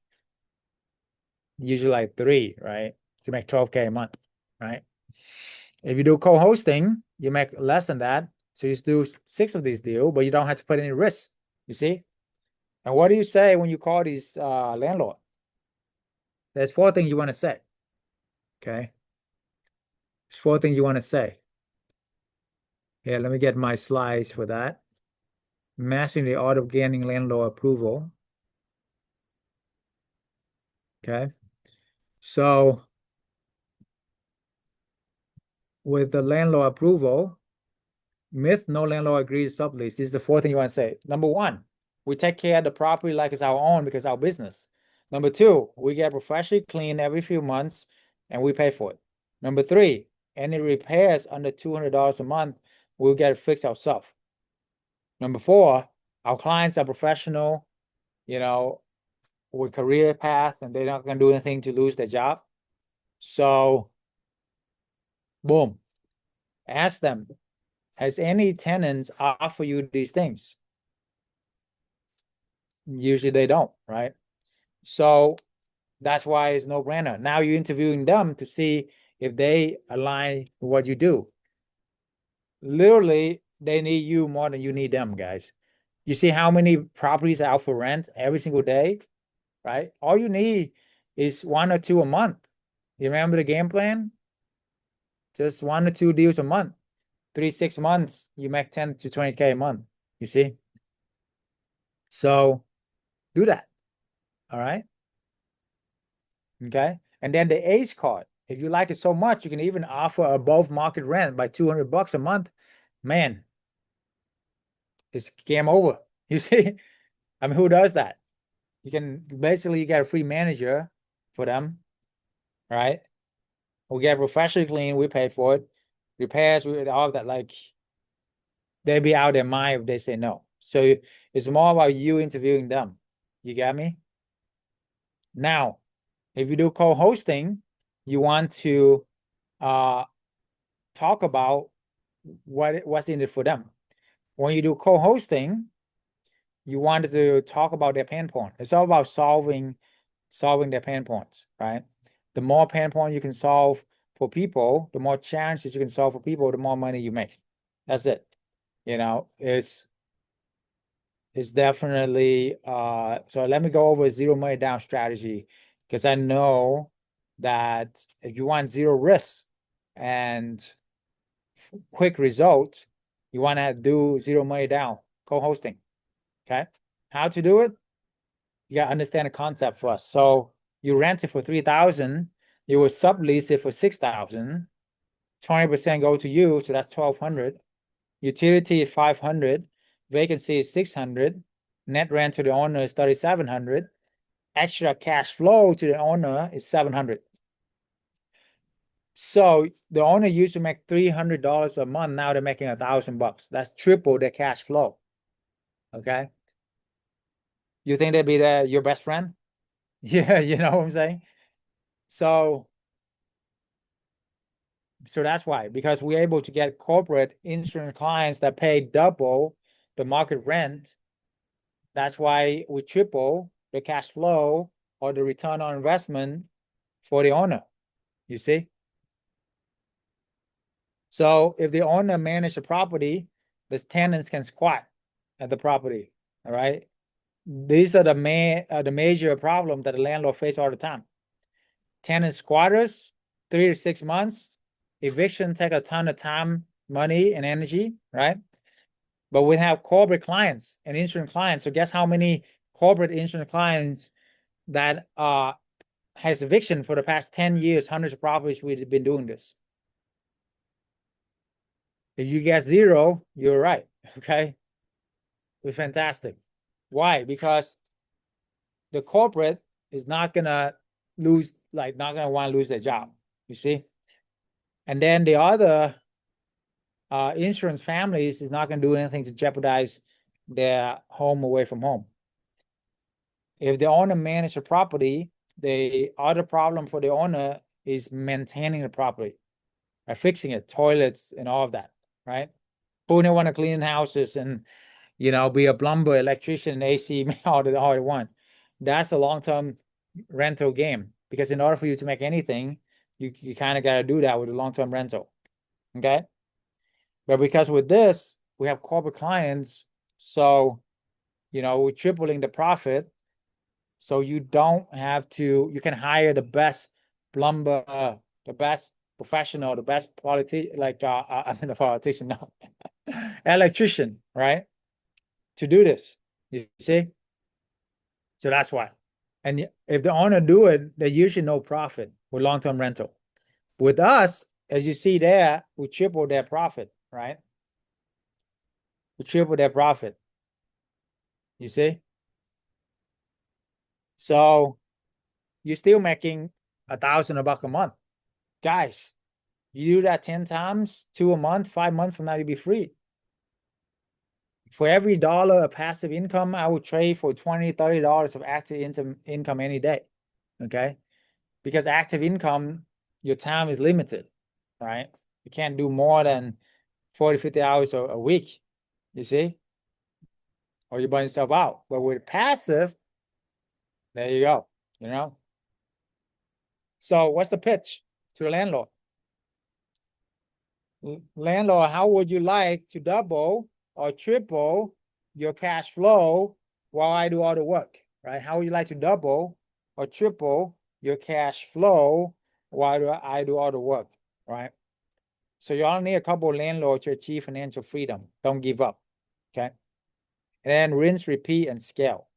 S1: Usually like three, right? To make 12K a month, right? If you do co-hosting, you make less than that. So you do 6 of these deals, but you don't have to put any risk. You see? And what do you say when you call these landlord? There's 4 things you want to say. Okay. There's 4 things you want to say. Here, let me get my slides for that. Mastering the art of gaining landlord approval. Okay. So with the landlord approval, myth, no landlord agrees to sublease. This is the 4th thing you want to say. Number 1, we take care of the property like it's our own because it's our business. Number 2, we get professionally cleaned every few months and we pay for it. Number 3, any repairs under $200 a month, we'll get it fixed ourselves. Number 4, our clients are professional, with career path, and they're not going to do anything to lose their job. So, boom, ask them, has any tenants offer you these things? Usually they don't, right? So that's why it's no brainer. Now you're interviewing them to see if they align with what you do. Literally, they need you more than you need them, guys. You see how many properties are out for rent every single day, right? All you need is 1 or 2 a month. You remember the game plan? Just 1 or 2 deals a month. 3, 6 months, you make 10 to 20K a month. You see? So do that. All right. Okay. And then the ACE card. If you like it so much, you can even offer above market rent by $200 a month. Man, it's game over. You see? I mean, who does that? You can basically, you get a free manager for them, right? We get professionally clean, we pay for it. Repairs, all of that. Like, they'd be out of their mind if they say no. So it's more about you interviewing them. You got me? Now, if you do co-hosting, you want to talk about what's in it for them. When you do co-hosting, you wanted to talk about their pain point. It's all about solving their pain points, right? The more pain point you can solve for people, the more challenges you can solve for people, the more money you make. That's it. It's definitely so let me go over zero money down strategy because I know that if you want zero risk and quick results, you want to do zero money down co-hosting. Okay. How to do it? You got to understand the concept first. So you rent it for 3,000, you will sublease it for 6,000, 20% go to you, so that's 1,200. Utility is 500, vacancy is 600, net rent to the owner is 3,700, extra cash flow to the owner is 700. So the owner used to make $300 a month. Now they're making $1,000. That's triple their cash flow. Okay. You think they'd be your best friend? Yeah, you know what I'm saying? So that's why, because we're able to get corporate insurance clients that pay double the market rent That's why we triple the cash flow or the return on investment for the owner, you see? So if the owner manage the property, the tenants can squat at the property, all right? These are the major problem that the landlord face all the time. Tenant squatters, 3 to 6 months. Eviction take a ton of time, money, and energy, right? But we have corporate clients and insurance clients. So guess how many corporate insurance clients that has eviction for the past 10 years, hundreds of properties we've been doing this. If you get 0, you're right, okay? It's fantastic. Why? Because the corporate is not gonna lose, like not gonna want to lose their job, you see? And then the other insurance families is not gonna do anything to jeopardize their home away from home. If the owner manage the property, the other problem for the owner is maintaining the property, right? Fixing it, toilets and all of that, right? Who don't want to clean houses and, you know, be a plumber, electrician, AC, all they want. That's a long-term rental game, because in order for you to make anything, you kind of got to do that with a long-term rental, okay? But because with this, we have corporate clients, so, you know, we're tripling the profit. So you don't have to, you can hire the best plumber, the best professional, the best like I mean the politician, no, electrician, right? To do this, you see? So that's why. And if the owner do it, they usually no profit with long-term rental. With us, as you see there, we triple their profit, right? We triple their profit. You see? So you're still making $1,000 a month. Guys, you do that 10 times, 2 a month, 5 months from now, you'll be free. For every dollar of passive income, I would trade for $20, $30 of active income any day. Okay? Because active income, your time is limited, right? You can't do more than 40, 50 hours a week, you see? Or you burn yourself out. But with passive, there you go, you know? So what's the pitch to the landlord? Landlord, how would you like to double or triple your cash flow while I do all the work, right? How would you like to double or triple your cash flow while I do all the work, right? So you only need a couple of landlords to achieve financial freedom. Don't give up, okay? And then rinse, repeat, and scale.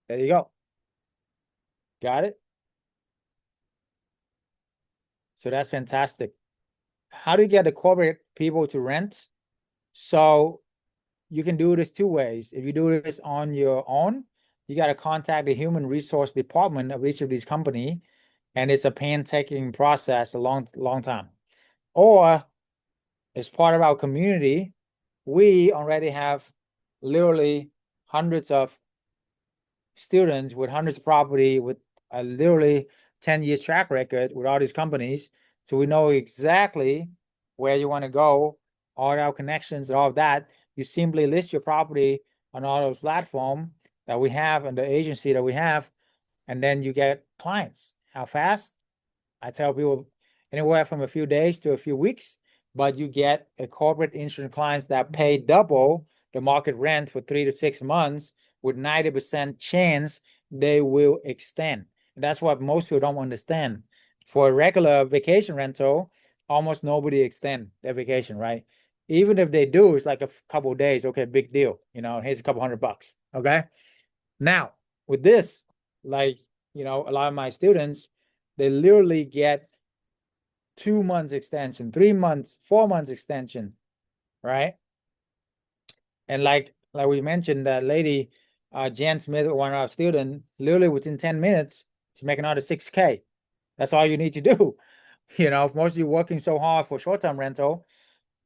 S1: There you go. Got it? So that's fantastic. How do you get the corporate people to rent? So you can do this 2 ways. If you do this on your own, you got to contact the human resource department of each of these companies, and it's a painstaking process, a long time. Or as part of our community, we already have literally hundreds of students with hundreds of property with a literally 10 years track record with all these companies. So we know exactly where you want to go, all our connections, all of that. You simply list your property on all those platforms that we have and the agency that we have, and then you get clients. How fast? I tell people anywhere from a few days to a few weeks, but you get a corporate insurance clients that pay double the market rent for 3 to 6 months with 90% chance they will extend. And that's what most people don't understand. For a regular vacation rental, almost nobody extend their vacation, right? Even if they do, it's like a couple of days. Okay, big deal. You know, here's a couple $100. Okay. Now, with this, like, you know, a lot of my students, they literally get 2 months extension, 3 months, 4 months extension, right? And like we mentioned, that lady, Jan Smith, one of our students, literally within 10 minutes, she's making another 6K. That's all you need to do. You know, most of you working so hard for short-term rental,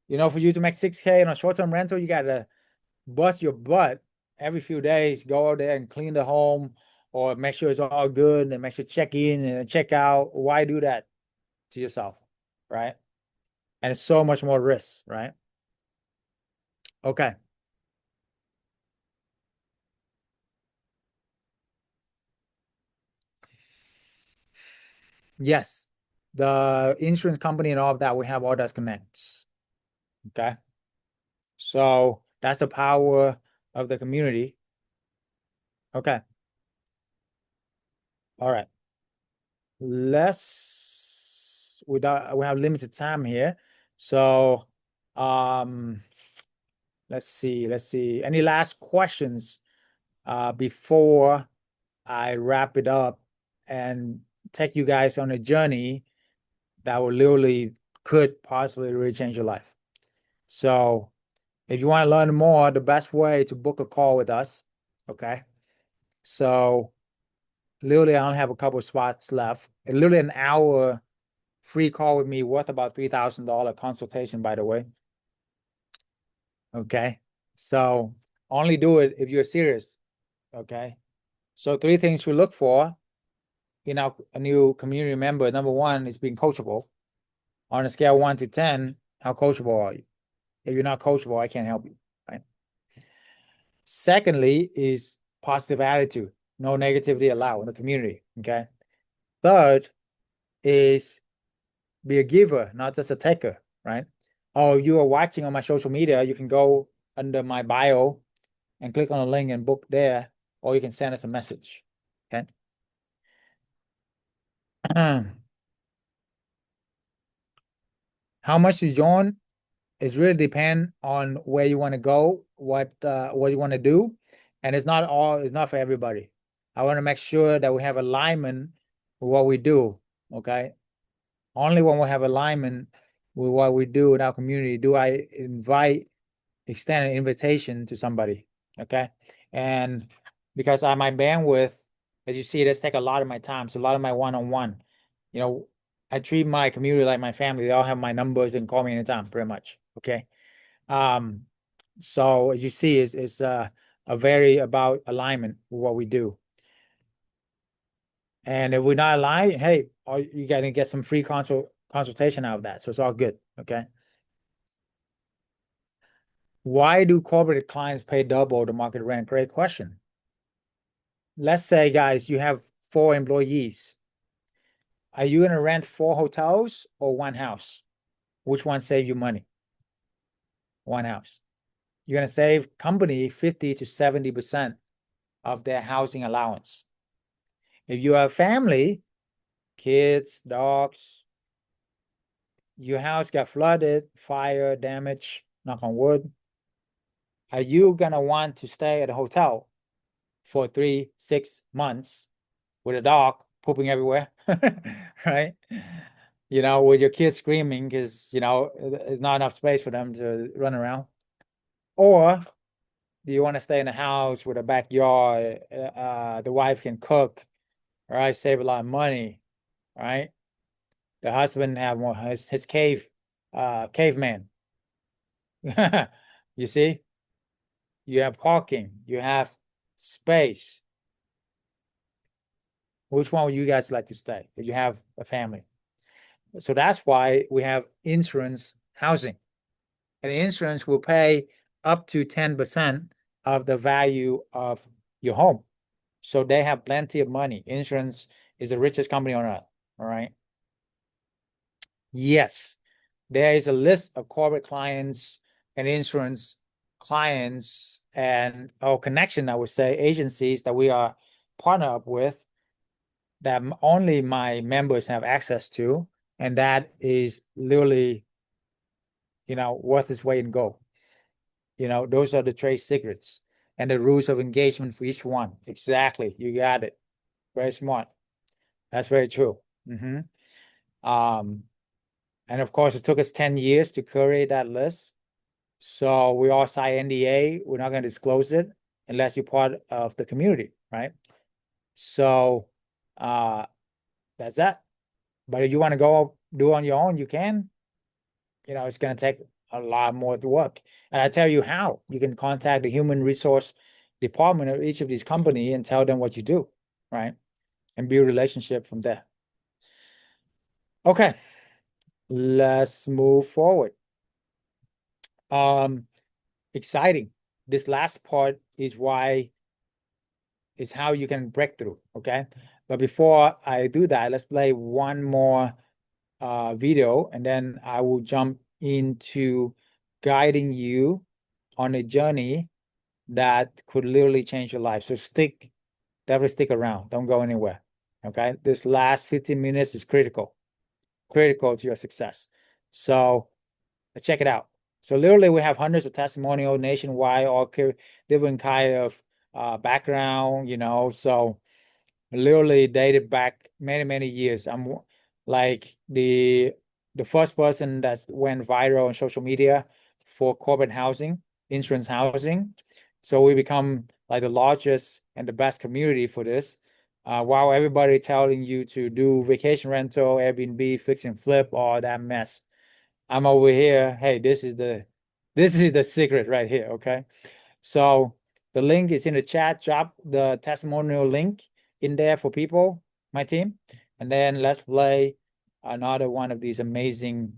S1: you know, for you to make 6K on a short-term rental, you got to bust your butt every few days, go out there and clean the home or make sure it's all good and make sure check in and check out. Why do that to yourself, right? And it's so much more risk, right? Okay. Yes, the insurance company and all of that, we have all that connects. Okay. So that's the power of the community. Okay. All right. We have limited time here. So um let's see. Any last questions before I wrap it up and take you guys on a journey that will literally could possibly really change your life. So if you want to learn more, the best way to book a call with us, okay? So literally I only have a couple of spots left. And literally an hour free call with me worth about $3,000 consultation, by the way. Okay. So only do it if you're serious. Okay. So three things we look for in a new community member. Number one is being coachable. On a scale of 1 to 10, how coachable are you? If you're not coachable, I can't help you. Right. Secondly is positive attitude. No negativity allowed in the community. Okay. Third is be a giver, not just a taker, right? Oh, you are watching on my social media, you can go under my bio and click on the link and book there, or you can send us a message. Okay. How much you join is really depend on where you want to go, what you want to do, and it's not for everybody. I want to make sure that we have alignment with what we do. Okay. Only when we have alignment with what we do in our community do I extend an invitation to somebody. Okay. And because my bandwidth, as you see, this take a lot of my time. So a lot of my one-on-one, you know, I treat my community like my family. They all have my numbers and call me anytime, pretty much. Okay. Um, so as you see, it's a very about alignment with what we do. And if we're not aligned, hey, you got to get some free consultation out of that. So it's all good. Okay. Why do corporate clients pay double the market rent? Great question. Let's say, guys, you have 4 employees. Are you going to rent 4 hotels or 1 house? Which one save you money? 1 house. You're going to save company 50 to 70% of their housing allowance. If you have family, kids, dogs, your house got flooded, fire, damage, knock on wood, are you going to want to stay at a hotel for 3, 6 months with a dog pooping everywhere, right? You know, with your kids screaming because, you know, there's not enough space for them to run around. Or do you want to stay in a house with a backyard? The wife can cook, right? Save a lot of money, right? The husband have more his caveman. You see, you have parking, you have space. Which one would you guys like to stay if you have a family? So that's why we have insurance housing. And insurance will pay up to 10% of the value of your home. So they have plenty of money. Insurance is the richest company on earth. All right. Yes, there is a list of corporate clients and insurance clients and our connection, I would say, agencies that we are partner up with that only my members have access to. And that is literally, you know, worth its weight in gold. You know, those are the trade secrets and the rules of engagement for each one. Exactly. You got it. Very smart. That's very true. Mm-hmm. And of course, it took us 10 years to curate that list. So we all sign NDA. We're not going to disclose it unless you're part of the community, right? So that's that. But if you want to go do on your own, you can. You know, it's going to take a lot more to work. And I tell you how. You can contact the human resource department of each of these companies and tell them what you do, right? And build a relationship from there. Okay, let's move forward. Exciting. This last part is how you can break through. Okay. But before I do that, let's play one more video, and then I will jump into guiding you on a journey that could literally change your life. So definitely stick around. Don't go anywhere. Okay. This last 15 minutes is critical to your success. So let's check it out. So literally we have hundreds of testimonials nationwide, all different kind of background, so literally dated back many, many years. I'm like the first person that went viral on social media for corporate housing, insurance housing. So we become like the largest and the best community for this. While everybody telling you to do vacation rental, Airbnb, fix and flip, all that mess, I'm over here. Hey, this is the secret right here. Okay. So the link is in the chat. Drop the testimonial link in there for people, my team. And then let's play another one of these amazing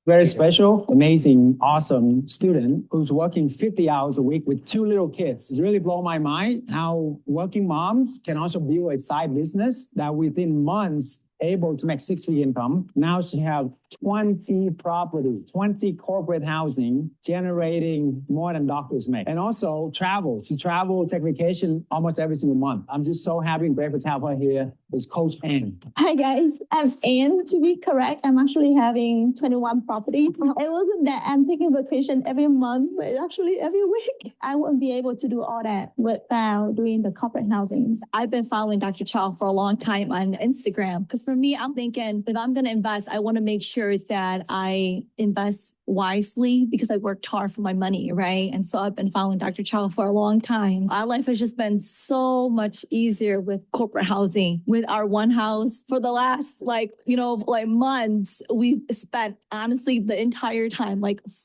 S9: very special, amazing, awesome student who's working 50 hours a week with 2 little kids. It's really blown my mind how working moms can also build a side business that within months able to make 6-figure income. Now she have 20 properties, 20 corporate housing, generating more than doctors make. And also travel. She travel, take vacation almost every single month. I'm just so happy and grateful to have her here. Is Coach Ann.
S10: Hi guys, I'm Ann. To be correct, I'm actually having 21 properties. It wasn't that I'm taking vacation every month, but actually every week. I wouldn't be able to do all that without doing the corporate housings.
S11: I've been following Dr. Chau for a long time on Instagram because for me, I'm thinking if I'm going to invest, I want to make sure that I invest wisely because I worked hard for my money, right? And so I've been following Dr. Chau for a long time. Our life has just been so much easier with corporate housing. With our one house for the last months, we've spent honestly the entire time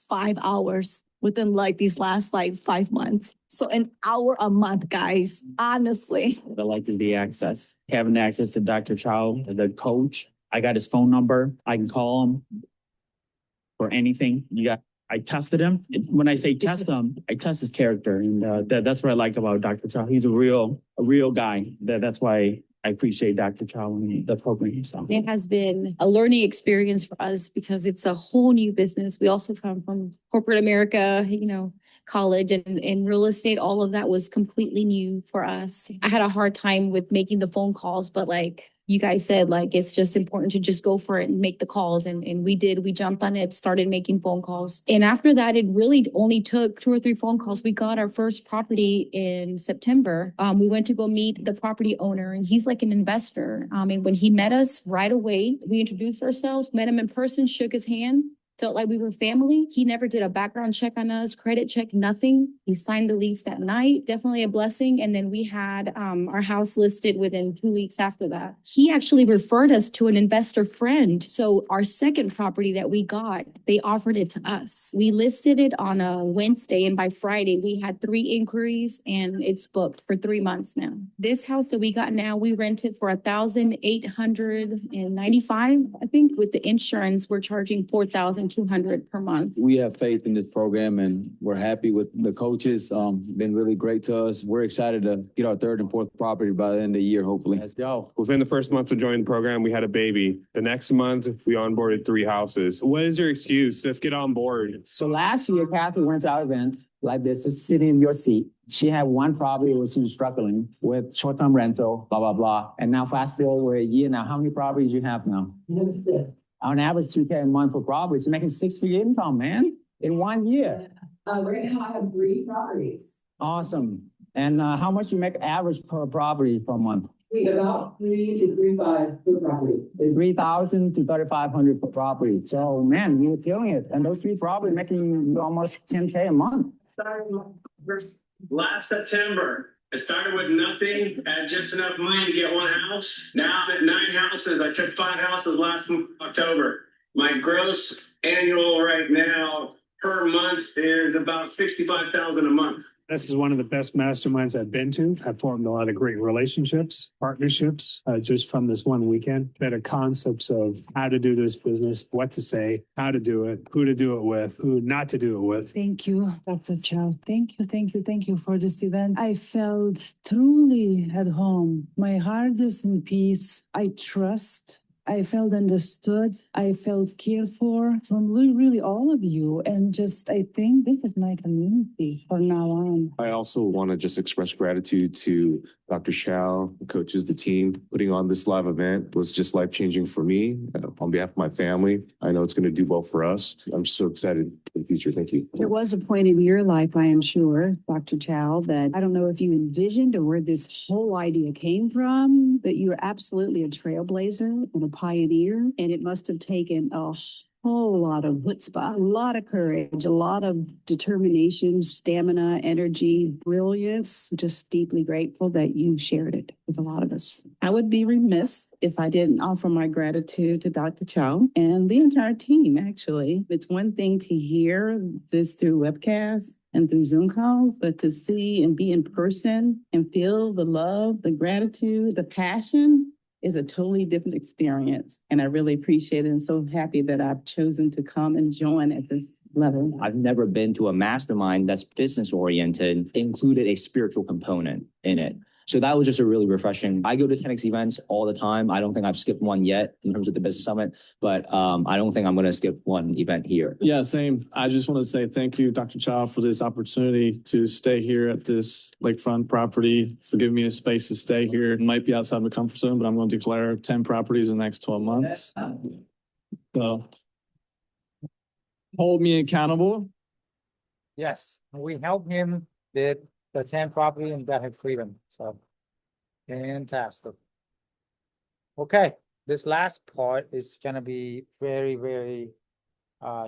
S11: 5 hours within these last 5 months. So an hour a month, guys, honestly.
S12: What I like is the access, having access to Dr. Chau, the coach. I got his phone number. I can call him for anything. I tested him. When I say test him, I test his character. And that's what I like about Dr. Chau. He's a real guy. That's why I appreciate Dr. Chau and the program himself.
S11: It has been a learning experience for us because it's a whole new business. We also come from corporate America, college and real estate. All of that was completely new for us. I had a hard time with making the phone calls, but you guys said, it's just important to just go for it and make the calls. And we did. We jumped on it, started making phone calls. And after that, it really only took 2 or 3 phone calls. We got our first property in September. We went to go meet the property owner, and he's like an investor. And when he met us right away, we introduced ourselves, met him in person, shook his hand. Felt like we were family. He never did a background check on us, credit check, nothing. He signed the lease that night. Definitely a blessing. And then we had our house listed within 2 weeks after that. He actually referred us to an investor friend. So our second property that we got, they offered it to us. We listed it on a Wednesday, and by Friday, we had 3 inquiries, and it's booked for 3 months now. This house that we got now, we rented for $1,895. I think with the insurance, we're charging $4,200 per month.
S13: We have faith in this program, and we're happy with the coaches. Been really great to us. We're excited to get our 3rd and 4th property by the end of the year, hopefully.
S3: Let's go. Within the first month of joining the program, we had a baby. The next month, we onboarded 3 houses. What is your excuse? Let's get on board.
S9: So last year, Kathy went to our event like this, just sitting in your seat. She had 1 property where she was struggling with short-term rental, blah, blah, blah. And now fast forward a year now, how many properties you have now? 6. On average, $2,000 a month for properties. You're making 6-figure income, man, in 1 year.
S14: Right now I have 3 properties.
S9: Awesome. And how much you make average per property per month?
S14: About 3 to 3.5 per property.
S9: It's $3,000 to $3,500 per property. So man, you're killing it. And those 3 properties making almost $10,000 a month.
S3: Last September, I started with nothing, had just enough money to get 1 house. Now I'm at 9 houses. I took 5 houses last October. My gross annual right now per month is about $65,000 a month.
S15: This is one of the best masterminds I've been to. I've formed a lot of great relationships, partnerships, just from this one weekend. Better concepts of how to do this business, what to say, how to do it, who to do it with, who not to do it with.
S16: Thank you, Dr. Chau. Thank you for this event. I felt truly at home. My heart is in peace. I trust. I felt understood. I felt cared for from really all of you. And just, I think this is my community from now on.
S17: I also want to just express gratitude to Dr. Chau, the coaches, the team. Putting on this live event was just life-changing for me. On behalf of my family, I know it's going to do well for us. I'm so excited for the future. Thank you.
S16: There was a point in your life, I am sure, Dr. Chau, that I don't know if you envisioned or where this whole idea came from, but you were absolutely a trailblazer and a pioneer. And it must have taken a whole lot of chutzpah, a lot of courage, a lot of determination, stamina, energy, brilliance. Just deeply grateful that you shared it with a lot of us.
S18: I would be remiss if I didn't offer my gratitude to Dr. Chau and the entire team, actually. It's one thing to hear this through webcasts and through Zoom calls, but to see and be in person and feel the love, the gratitude, the passion is a totally different experience. And I really appreciate it and so happy that I've chosen to come and join at this level.
S19: I've never been to a mastermind that's business oriented, included a spiritual component in it. So that was just a really refreshing. I go to 10X events all the time. I don't think I've skipped one yet in terms of the business summit, but I don't think I'm going to skip one event here.
S20: Yeah, same. I just want to say thank you, Dr. Chau, for this opportunity to stay here at this lakefront property, for giving me a space to stay here. It might be outside my comfort zone, but I'm going to declare 10 properties in the next 12 months. So hold me accountable.
S1: Yes, we helped him did the 10 property and got him freedom. So fantastic. Okay, this last part is gonna be very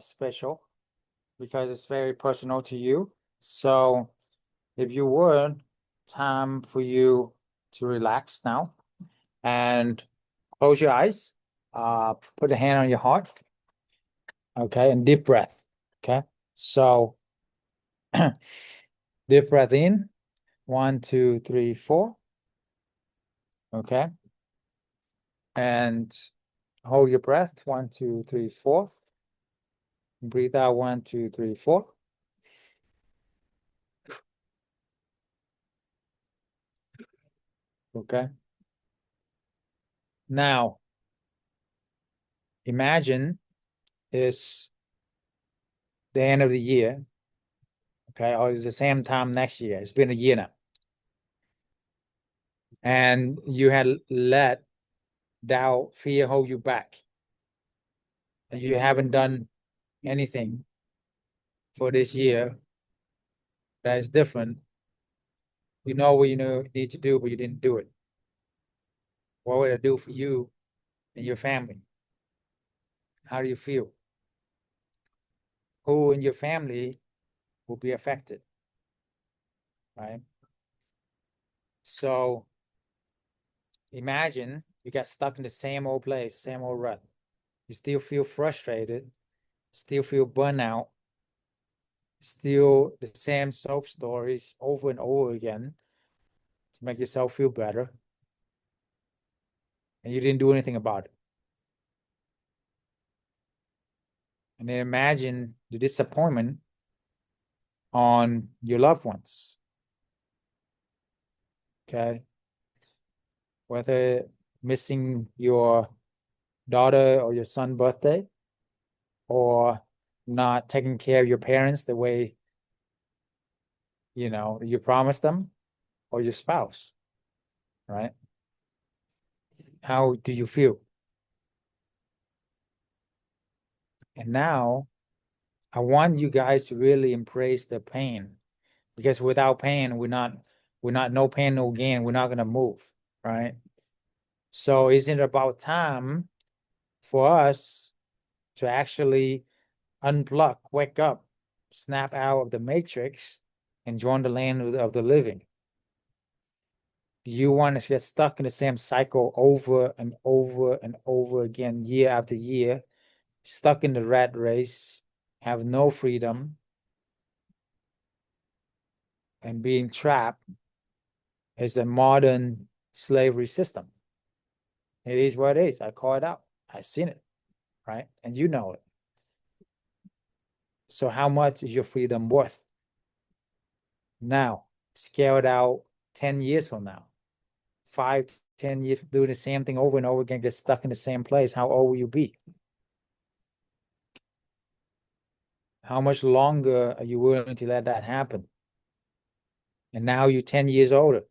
S1: special because it's very personal to you. So if you would, time for you to relax now and close your eyes. Put a hand on your heart. Okay, and deep breath. Okay, so deep breath in, 1, 2, 3, 4. Okay. And hold your breath, 1, 2, 3, 4. Breathe out, 1, 2, 3, 4. Okay. Now, imagine it's the end of the year. Okay, or it's the same time next year. It's been a year now. And you had let doubt, fear hold you back. And you haven't done anything for this year that is different. You know what you need to do, but you didn't do it. What would it do for you and your family? How do you feel? Who in your family will be affected? Right? So imagine you got stuck in the same old place, same old rut. You still feel frustrated, still feel burnout, still the same soap stories over and over again to make yourself feel better. And you didn't do anything about it. And then imagine the disappointment on your loved ones. Okay. Whether missing your daughter or your son's birthday, or not taking care of your parents the way you promised them, or your spouse, right? How do you feel? And now I want you guys to really embrace the pain, because without pain, we're not no pain, no gain. We're not going to move, right? So isn't it about time for us to actually unplug, wake up, snap out of the matrix and join the land of the living? You want to get stuck in the same cycle over and over and over again, year after year, stuck in the rat race, have no freedom, and being trapped is the modern slavery system. It is what it is. I call it out. I've seen it, right? And you know it. So how much is your freedom worth? Now, scale it out 10 years from now. 5, 10 years doing the same thing over and over again, get stuck in the same place. How old will you be? How much longer are you willing to let that happen? And now you're 10 years older.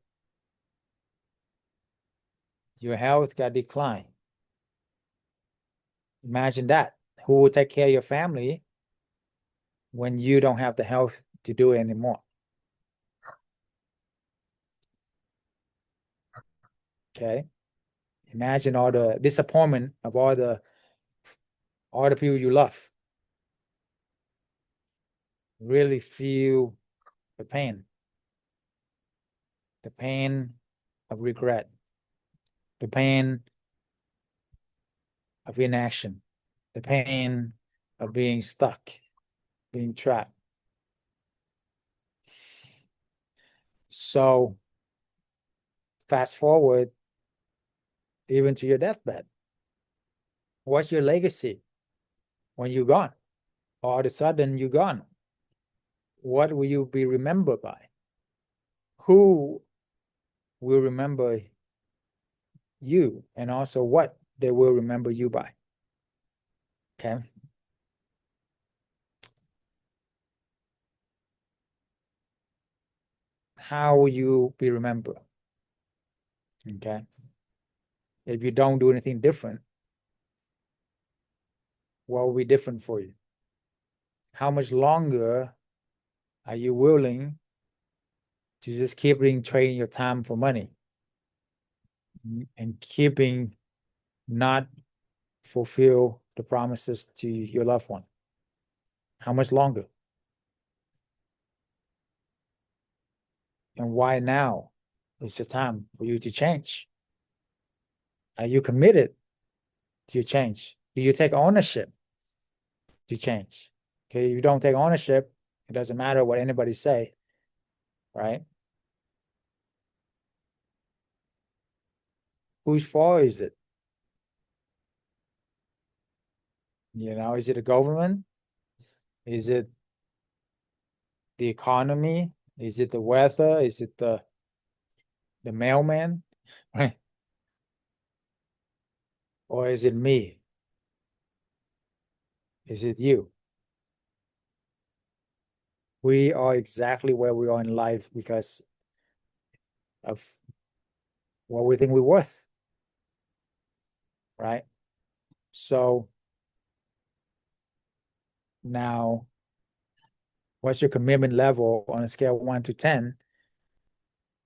S1: Your health got declined. Imagine that. Who will take care of your family when you don't have the health to do it anymore? Okay. Imagine all the disappointment of all the people you love. Really feel the pain of regret, the pain of inaction, the pain of being stuck, being trapped. So fast forward even to your deathbed. What's your legacy when you're gone? All of a sudden you're gone. What will you be remembered by? Who will remember you, and also what they will remember you by? Okay. How will you be remembered? Okay. If you don't do anything different, what will be different for you? How much longer are you willing to just keep trading your time for money and keeping not fulfill the promises to your loved one? How much longer? And why now is the time for you to change? Are you committed to change? Do you take ownership to change? Okay, if you don't take ownership, it doesn't matter what anybody say, right? Whose fault is it? You know, is it the government? Is it the economy? Is it the weather? Is it the mailman? Right? Or is it me? Is it you? We are exactly where we are in life because of what we think we're worth, right? So now, what's your commitment level on a scale of 1 to 10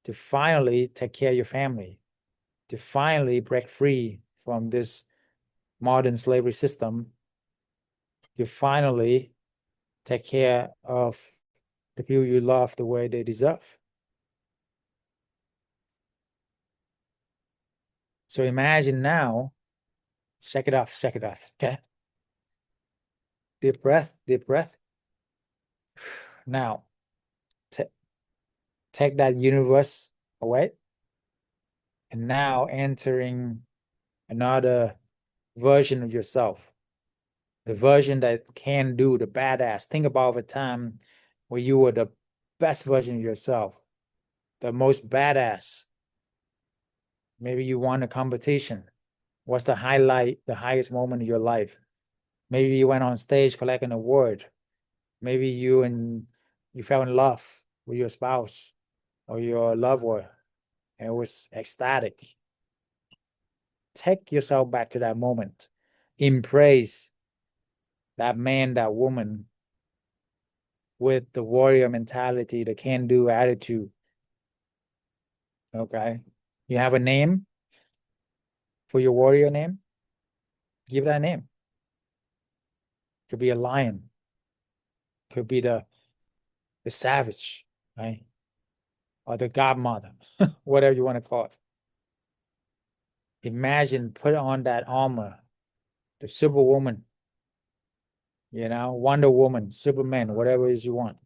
S1: to finally take care of your family, to finally break free from this modern slavery system, to finally take care of the people you love the way they deserve? So imagine now, shake it off, okay? Deep breath, deep breath. Now, take that universe away. And now entering another version of yourself, the version that can do the badass. Think about the time where you were the best version of yourself, the most badass. Maybe you won a competition. What's the highlight, the highest moment of your life? Maybe you went on stage, collect an award. Maybe you fell in love with your spouse or your loved one, and it was ecstatic. Take yourself back to that moment. Embrace that man, that woman with the warrior mentality, the can-do attitude. Okay. You have a name for your warrior name? Give that name. Could be a lion. Could be the savage, right? Or the godmother, whatever you want to call it. Imagine, put on that armor, the Superwoman, you know, Wonder Woman, Superman, whatever it is you want.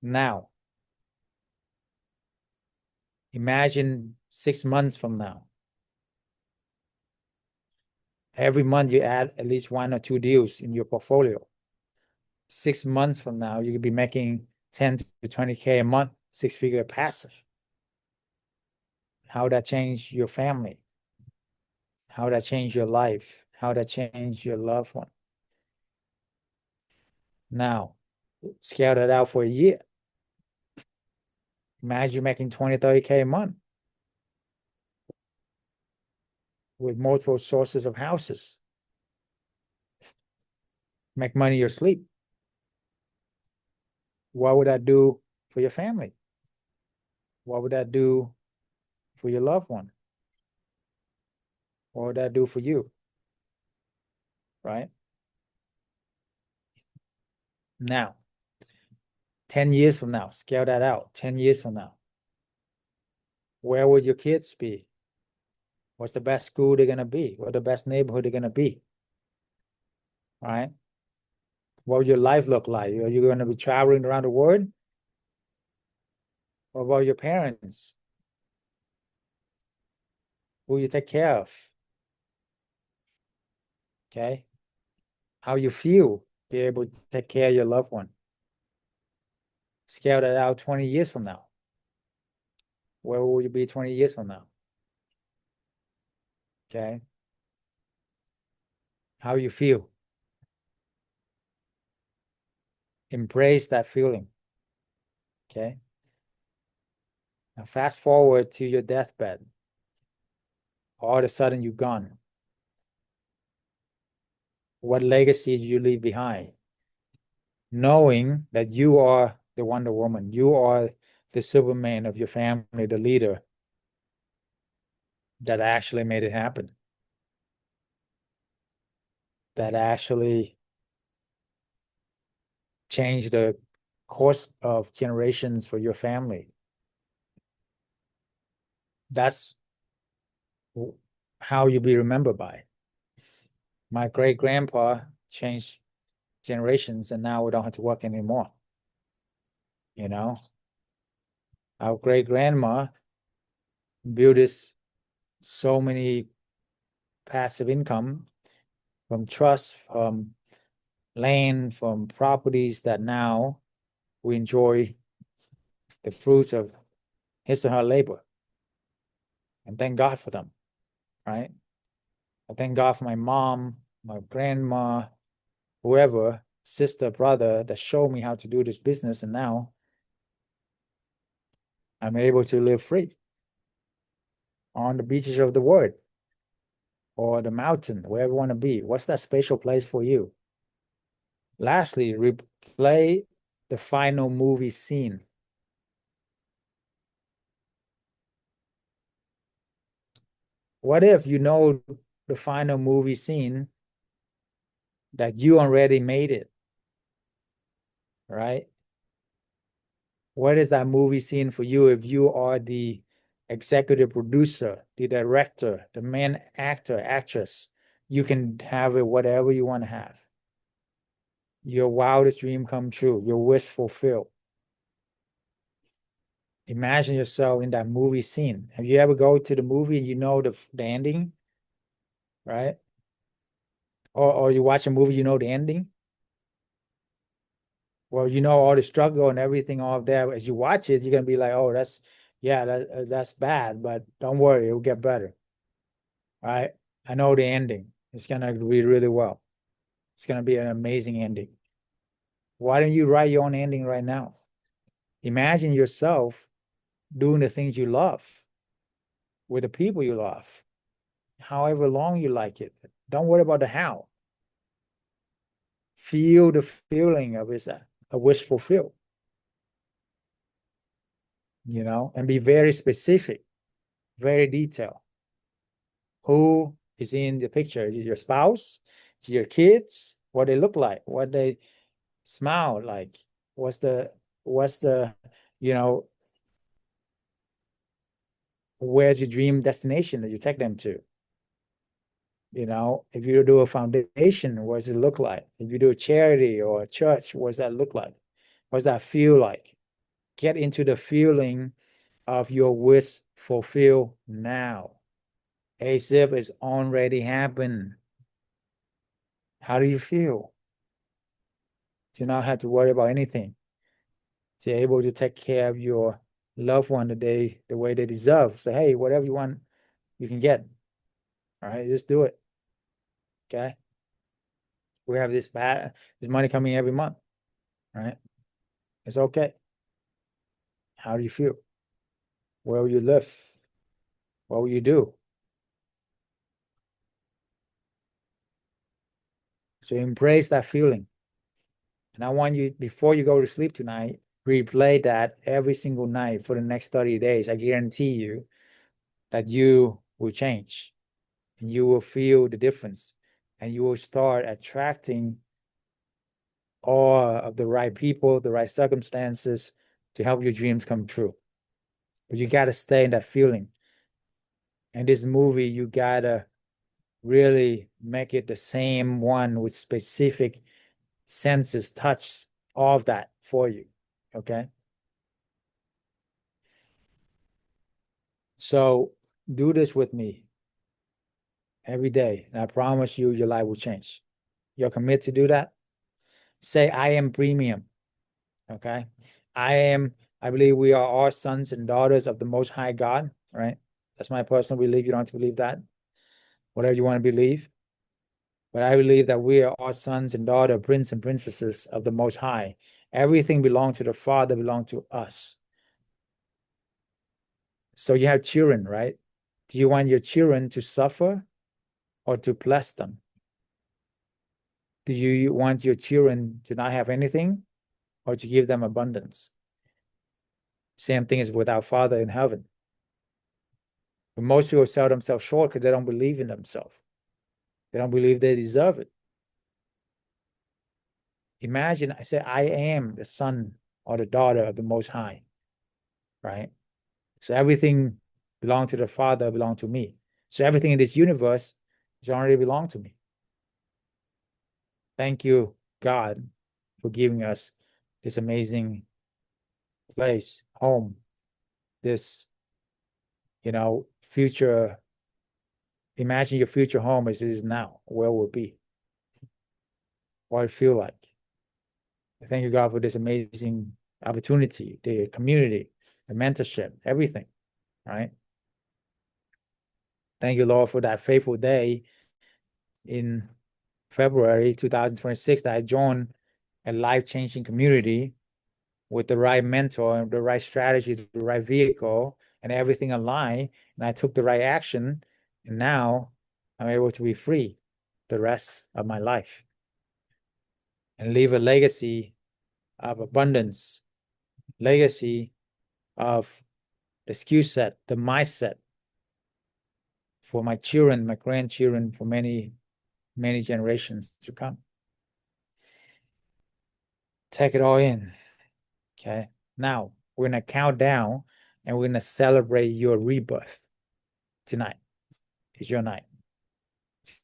S1: Now, Imagine 6 months from now. Every month you add at least 1 or 2 deals in your portfolio. 6 months from now, you could be making 10 to 20K a month, 6-figure passive. How that change your family? How that change your life? How that change your loved one? Now, scale that out for a year. Imagine you're making 20, 30K a month with multiple sources of houses. Make money in your sleep. What would that do for your family? What would that do for your loved one? What would that do for you? Right? Now, 10 years from now, scale that out. 10 years from now, where would your kids be? What's the best school they're going to be? What the best neighborhood they're going to be? Right? What would your life look like? Are you going to be traveling around the world? What about your parents? Who you take care of? Okay? How you feel, be able to take care of your loved one. Scale that out 20 years from now. Where will you be 20 years from now? Okay? How you feel. Embrace that feeling. Okay? Now fast forward to your deathbed. All of a sudden you're gone. What legacy do you leave behind? Knowing that you are the Wonder Woman, you are the Superman of your family, the leader that actually made it happen. That actually changed the course of generations for your family. That's how you be remembered by. My great-grandpa changed generations, and now we don't have to work anymore. You know, our great-grandma built this so many passive income from trust, from land, from properties that now we enjoy the fruits of his or her labor. And thank God for them, right? I thank God for my mom, my grandma, whoever, sister, brother, that showed me how to do this business. And now I'm able to live free on the beaches of the world or the mountain, wherever you want to be. What's that special place for you? Lastly, replay the final movie scene. What if you know the final movie scene that you already made it, right? What is that movie scene for you if you are the executive producer, the director, the main actor, actress? You can have it whatever you want to have. Your wildest dream come true, your wish fulfilled. Imagine yourself in that movie scene. Have you ever go to the movie and you know the ending, right? Or you watch a movie, you know the ending? Well, you know all the struggle and everything all there. As you watch it, you're gonna be like, oh, that's bad, but don't worry, it'll get better. Right? I know the ending. It's gonna be really well. It's gonna be an amazing ending. Why don't you write your own ending right now? Imagine yourself doing the things you love with the people you love, however long you like it. Don't worry about the how. Feel the feeling of it's a wish fulfilled, and be very specific, very detailed. Who is in the picture? Is it your spouse? Is it your kids? What they look like? What they smile like? What's the, where's your dream destination that you take them to? If you do a foundation, what does it look like? If you do a charity or a church, what does that look like? What does that feel like? Get into the feeling of your wish fulfilled now, as if it's already happened. How do you feel? Do not have to worry about anything. To be able to take care of your loved one the way they deserve. Say, hey, whatever you want, you can get. All right, just do it. Okay. We have this money coming every month. Right? It's okay. How do you feel? Where will you live? What will you do? So embrace that feeling. And I want you, before you go to sleep tonight, replay that every single night for the next 30 days. I guarantee you that you will change and you will feel the difference and you will start attracting all of the right people, the right circumstances to help your dreams come true. But you got to stay in that feeling. And this movie, you got to really make it the same one with specific senses, touch, all of that for you. Okay. So do this with me every day. And I promise you, your life will change. You're committed to do that? Say, I am premium. Okay. I believe we are all sons and daughters of the Most High God, right? That's my personal belief. You don't have to believe that. Whatever you want to believe. But I believe that we are all sons and daughters, prince and princesses of the Most High. Everything belongs to the Father, belongs to us. So you have children, right? Do you want your children to suffer or to bless them? Do you want your children to not have anything or to give them abundance? Same thing is with our Father in heaven. But most people sell themselves short because they don't believe in themselves. They don't believe they deserve it. Imagine, I say, I am the son or the daughter of the Most High, right? So everything belongs to the Father, belongs to me. So everything in this universe already belongs to me. Thank you, God, for giving us this amazing place, home, this, future. Imagine your future home as it is now, where it will be, what it feel like. Thank you, God, for this amazing opportunity, the community, the mentorship, everything, right? Thank you, Lord, for that faithful day in February 2026 that I joined a life-changing community with the right mentor and the right strategy, the right vehicle, and everything aligned. And I took the right action. And now I'm able to be free the rest of my life and leave a legacy of abundance, legacy of the skill set, the mindset for my children, my grandchildren, for many, many generations to come. Take it all in. Okay. Now we're going to count down and we're going to celebrate your rebirth tonight. It's your night.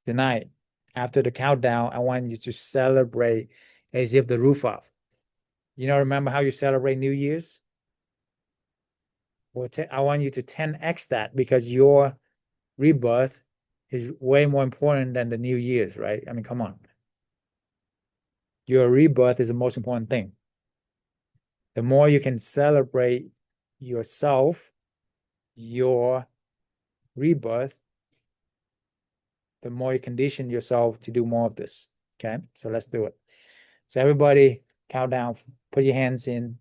S1: Tonight, after the countdown, I want you to celebrate as if the roof off. Remember how you celebrate New Year's? Well, I want you to 10x that because your rebirth is way more important than the New Year's, right? I mean, come on. Your rebirth is the most important thing. The more you can celebrate yourself, your rebirth, the more you condition yourself to do more of this. Okay, so let's do it. So everybody count down, put your hands in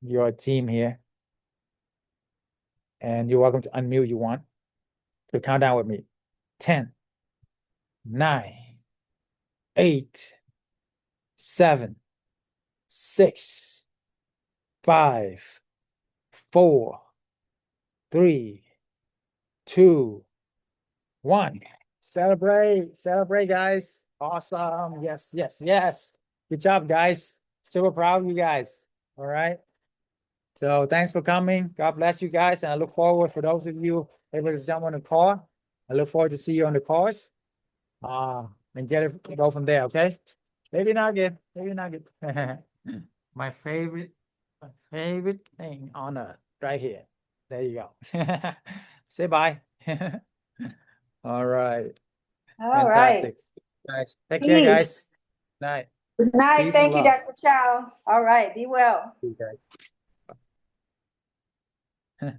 S1: your team here. And you're welcome to unmute you want. So count down with me. 10, 9, 8, 7, 6, 5, 4, 3, 2, 1. Celebrate, guys. Awesome. Yes, yes, yes. Good job, guys. Super proud of you guys. All right. So thanks for coming. God bless you guys. And I look forward for those of you able to jump on the car. I look forward to see you on the cars. And go from there, okay? Maybe nugget. My favorite thing on earth, right here. There you go. Say bye. All right.
S8: All right.
S1: Fantastic. Guys, take care,
S8: Peace.
S1: guys. Night.
S8: Good night.
S1: Peace
S8: Thank
S1: and
S8: you,
S1: love.
S8: Dr. Chow. All right. Be well.
S1: You guys.